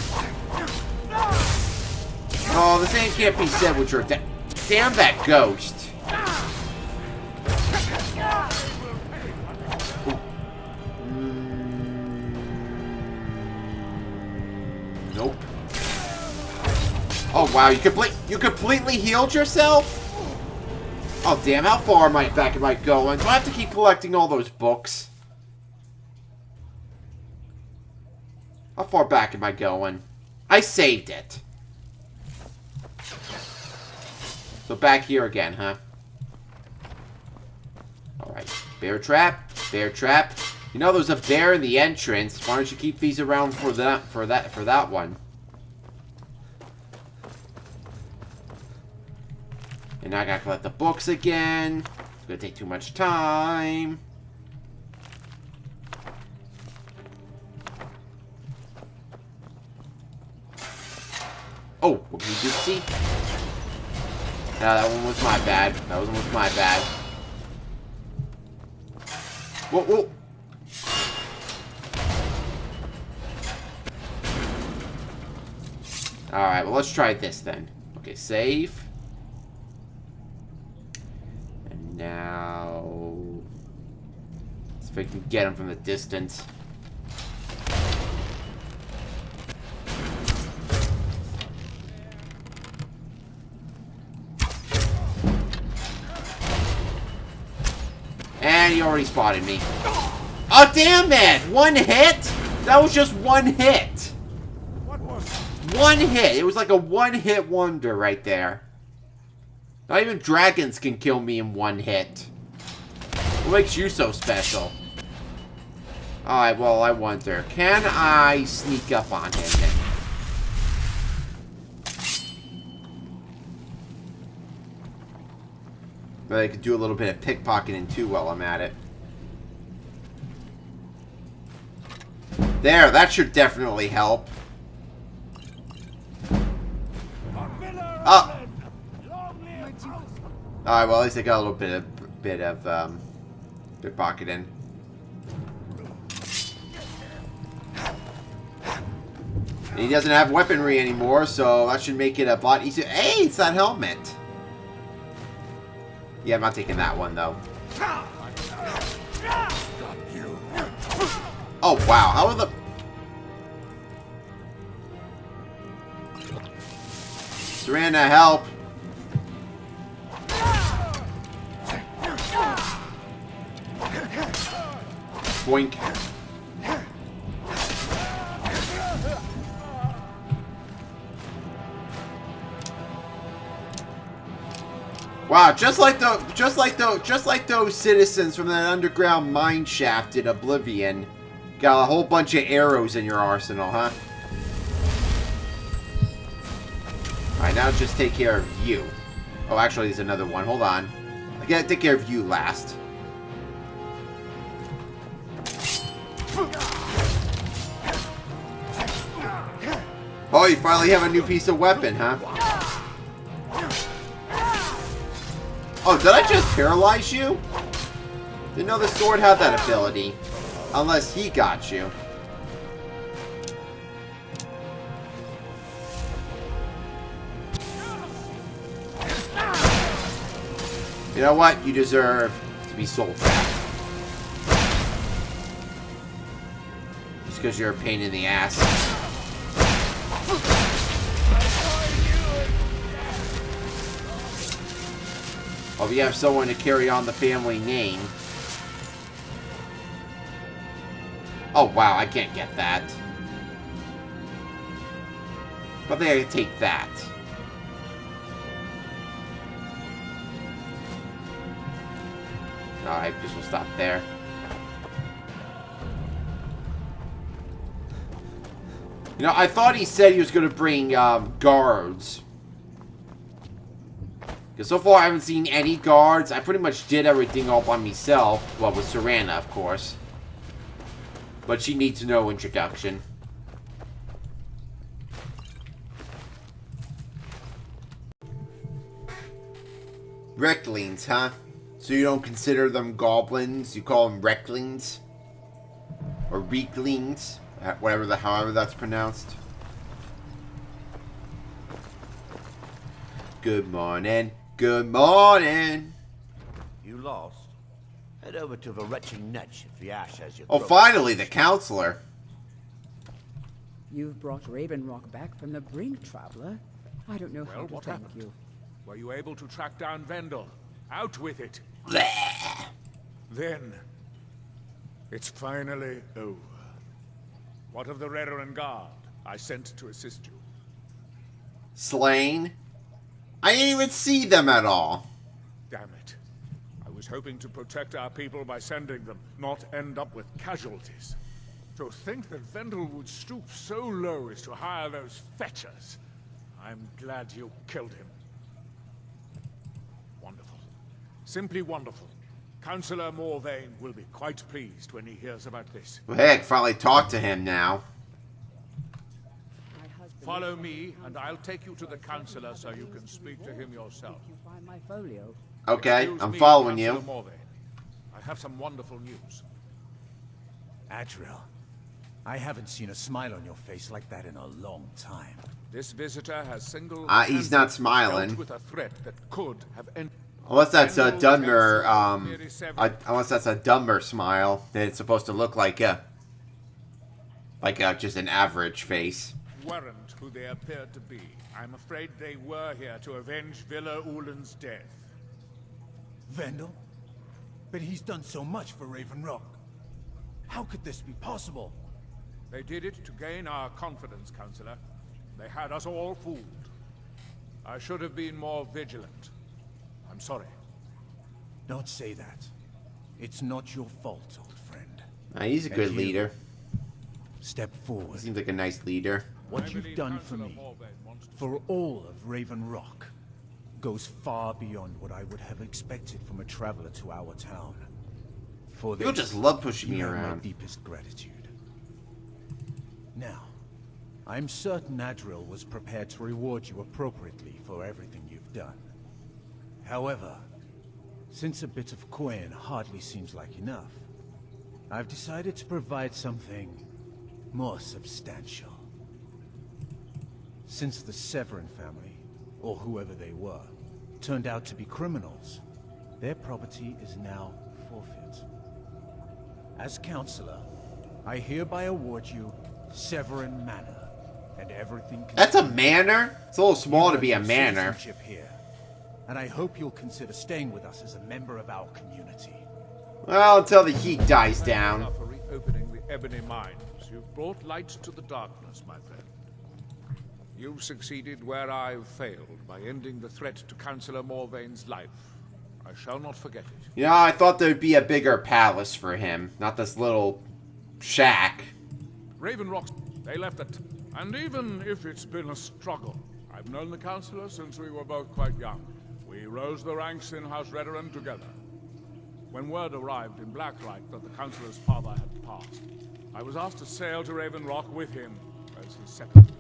Oh, the same can't be said with your damn that ghost. Nope. Oh wow, you completely healed yourself? Oh damn, how far back am I going? Do I have to keep collecting all those books? How far back am I going? I saved it. So back here again, huh? Alright. Bear trap. Bear trap. You know there's a bear in the entrance. Why don't you keep these around for that one? And now I gotta collect the books again. It's gonna take too much time. Oh, what did you see? No, that one was my bad. That one was my bad. Whoa, whoa. Alright, well, let's try this then. Okay, save. And now... let's see if I can get him from the distance. And he already spotted me. Oh, damn it! One hit? That was just one hit. What was it? One hit. It was like a one-hit wonder right there. Not even dragons can kill me in one hit. What makes you so special? Alright, well, I wonder. Can I sneak up on him then? But I could do a little bit of pickpocketing too while I'm at it. There, that should definitely help. Oh! Alright, well at least I got a little bit of pickpocketing. And he doesn't have weaponry anymore, so that should make it a lot easier. Hey, it's that helmet! Yeah, I'm not taking that one, though. Oh, wow. How are the... Serena, help! Boink. Wow, just like those citizens from that underground mine shaft in Oblivion. Got a whole bunch of arrows in your arsenal, huh? Alright, now just take care of you. Oh, actually, there's another one. Hold on. I gotta take care of you last. Oh, you finally have a new piece of weapon, huh? Oh, did I just paralyze you? Didn't know the sword had that ability. Unless he got you. You know what? You deserve to be soul trapped. Just because you're a pain in the ass. Oh, we have someone to carry on the family name. Oh, wow, I can't get that. But they gotta take that. Alright, guess we'll stop there. You know, I thought he said he was gonna bring, guards. Because so far I haven't seen any guards. I pretty much did everything all by myself. Well, with Serena, of course. But she needs no introduction. Recklings, huh? So you don't consider them goblins? You call them recklings? Or reeklings? However that's pronounced. Good morning. Good morning. You lost? Head over to the Retching Netch if the ash has your Oh, throat. finally, the counselor. You've brought Raven Rock back from the brink, traveler. I don't know how Well, to what thank happened? you. Were you able to track down Vendel? Out with it. Then, it's finally over. What of the Redoran Guard I sent to assist you? Slain? I didn't even see them at all. Damn it. I was hoping to protect our people by sending them, not end up with casualties. To think that Vendel would stoop so low as to hire those fetchers. I'm glad you killed him. Wonderful. Simply wonderful. Councillor Morvain will be quite pleased when he hears about this. Well, heck, finally talk to him now. Follow me, and I'll take you to the Councillor so you can speak to him yourself. You find my folio. Okay, Excuse I'm me, following Councillor you. Morvain. I have some wonderful news. Adriel, I haven't seen a smile on your face like that in a long time. This visitor has He's not smiling. dealt with a threat that could have ended. Unless that's a dumber, unless that's a dumber smile, then it's supposed to look like just an average face. Weren't who they appeared to be. I'm afraid they were here to avenge Villa Ulen's death. Vendel? But he's done so much for Raven Rock. How could this be possible? They did it to gain our confidence, Councillor. They had us all fooled. I should have been more vigilant. I'm sorry. Don't say that. It's not your fault, old friend. He's a good And you, leader. Step forward. Seems like a nice leader. What you've done for me, for all of Raven Rock, goes far beyond what I would have expected from a traveler to our town. For You'll this, just love pushing me you have around. my deepest gratitude. Now, I'm certain Adriel was prepared to reward you appropriately for everything you've done. However, since a bit of coin hardly seems like enough, I've decided to provide something more substantial. Since the Severin family, or whoever they were, turned out to be criminals, their property is now forfeit. As Councillor, I hereby award you Severin Manor, and everything... That's a manor? It's a little small to be a You earned manor. citizenship here, and I hope you'll consider staying with us as a member of our community. Well, until the heat dies down. For reopening the Ebony Mines, you've brought light to the darkness, my friend. You've succeeded where I've failed by ending the threat to Councillor Morvain's life. I shall not forget it. You know, I thought there'd be a bigger palace for him, not this little shack. Raven Rock, they left it. And even if it's been a struggle, I've known the Councillor since we were both quite young. We rose the ranks in House Redoran together. When word arrived in Blacklight that the Councillor's father had passed, I was asked to sail to Raven Rock with him as his second.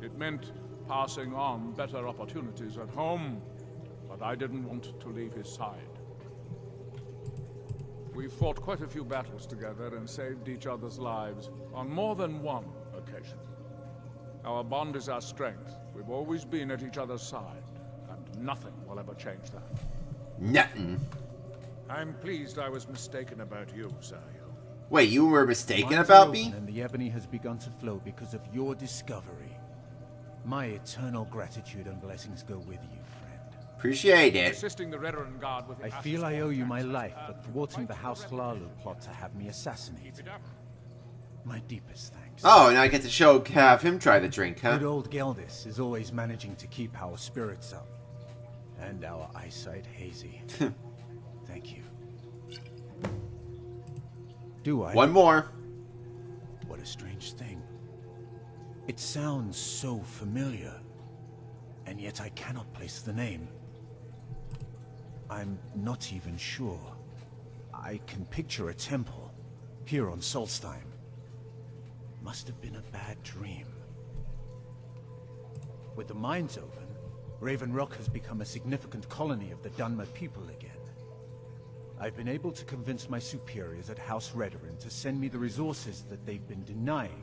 It meant passing on better opportunities at home, but I didn't want to leave his side. We've fought quite a few battles together and saved each other's lives on more than one occasion. Our bond is our strength. We've always been at each other's side, and nothing will ever change that. Nothing. I'm pleased I was mistaken about you, Sergio. Wait, you were mistaken Mines about are me? open And the ebony has begun to flow because of your discovery. My eternal gratitude and blessings go with you, friend. Appreciate it. Assisting the Redoran Guard with the I feel I owe you my life for thwarting the House Hlalu plot to have me assassinated. My deepest thanks. Oh, and I get to have him try the drink, huh? Good old Geldis is always managing to keep our spirits up. And our eyesight hazy. Thank you. Do I? One more. What a strange thing. It sounds so familiar, and yet I cannot place the name. I'm not even sure. I can picture a temple here on Solstheim. Must have been a bad dream. With the mines open, Raven Rock has become a significant colony of the Dunmer people again. I've been able to convince my superiors at House Redoran to send me the resources that they've been denying,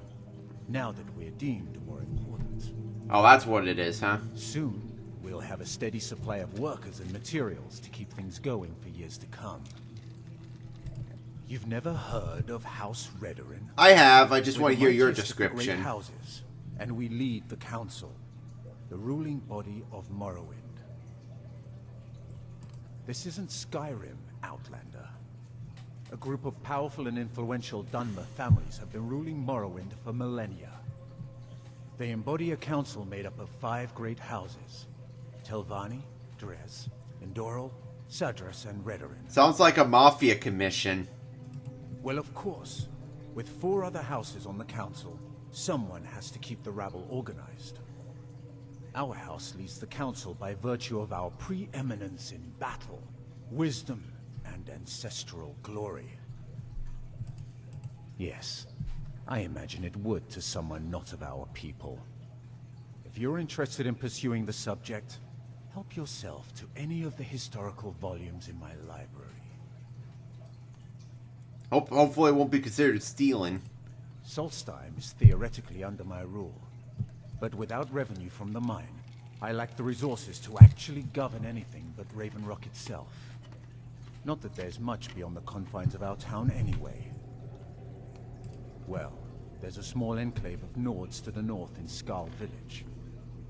now that we're deemed more important. Oh, that's what it is, huh? Soon, we'll have a steady supply of workers and materials to keep things going for years to come. You've never heard of House Redoran? I have. I just We're want to the hear your mightiest of the great description. houses, and we lead the council, the ruling body of Morrowind. This isn't Skyrim, Outlander. A group of powerful and influential Dunmer families have been ruling Morrowind for millennia. They embody a council made up of 5 great houses: Telvanni, Dres, Endoral, Sadras, and Redoran. Sounds like a mafia commission. Well, of course. With 4 other houses on the council, someone has to keep the rabble organized. Our house leads the council by virtue of our preeminence in battle, wisdom, and ancestral glory. Yes, I imagine it would to someone not of our people. If you're interested in pursuing the subject, help yourself to any of the historical volumes in my library. Hopefully it won't be considered stealing. Solstheim is theoretically under my rule, but without revenue from the mine, I lack the resources to actually govern anything but Raven Rock itself. Not that there's much beyond the confines of our town anyway. Well, there's a small enclave of Nords to the north in Skal Village.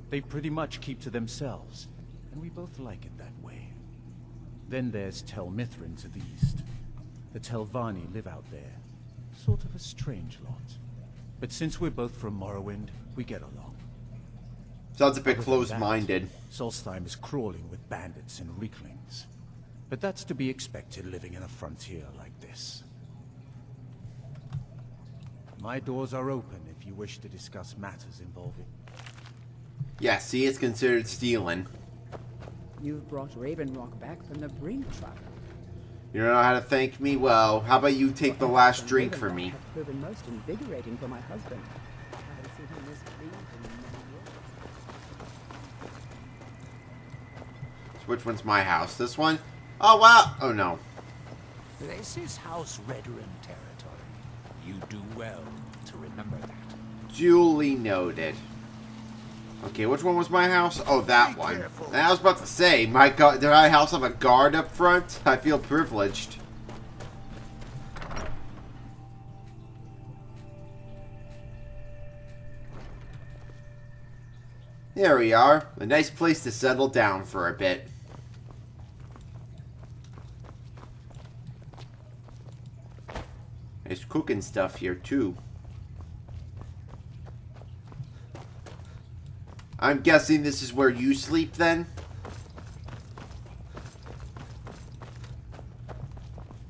They pretty much keep to themselves, and we both like it that way. Then there's Tel Mithrin to the east. The Telvanni live out there. Sort of a strange lot. But since we're both from Morrowind, we get along. Sounds a bit closed-minded. Solstheim is crawling with bandits and weaklings. But that's to be expected living in a frontier like this. My doors are open if you wish to discuss matters involving... Yeah, see, it's considered stealing. You've brought Raven Rock back from the brink, traveler. You don't know how to thank me? Well, how about you take the last drink for me? Have proven most invigorating for my husband. I haven't seen him this pleased in many years. So which one's my house? This one? Oh, wow. Oh, no. This is House Redoran territory. You do well to remember that. Duly noted. Okay, which one was my house? Oh, that one. And I was about to say, did my house have a guard up front? I feel privileged. There we are. A nice place to settle down for a bit. There's cooking stuff here, too. I'm guessing this is where you sleep, then?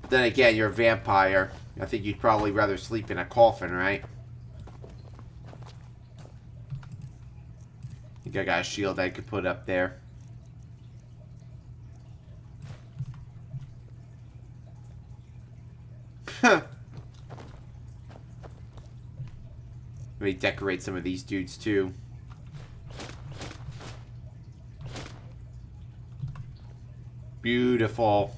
Then again, you're a vampire. I think you'd probably rather sleep in a coffin, right? I think I got a shield I could put up there. Let me decorate some of these dudes, too. Beautiful.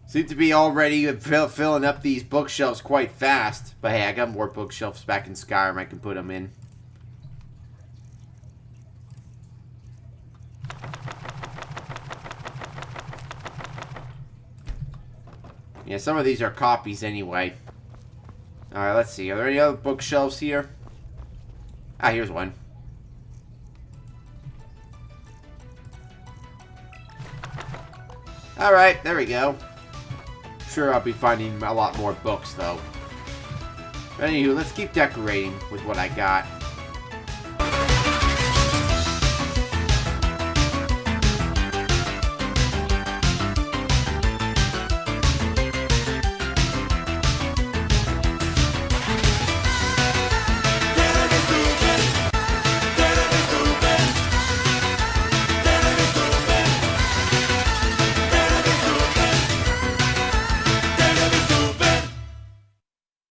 Seem to be already filling up these bookshelves quite fast. But hey, I got more bookshelves back in Skyrim I can put them in. Yeah, some of these are copies anyway. Alright, let's see. Are there any other bookshelves here? Ah, here's one. Alright, there we go. Sure, I'll be finding a lot more books, though. But anywho, let's keep decorating with what I got.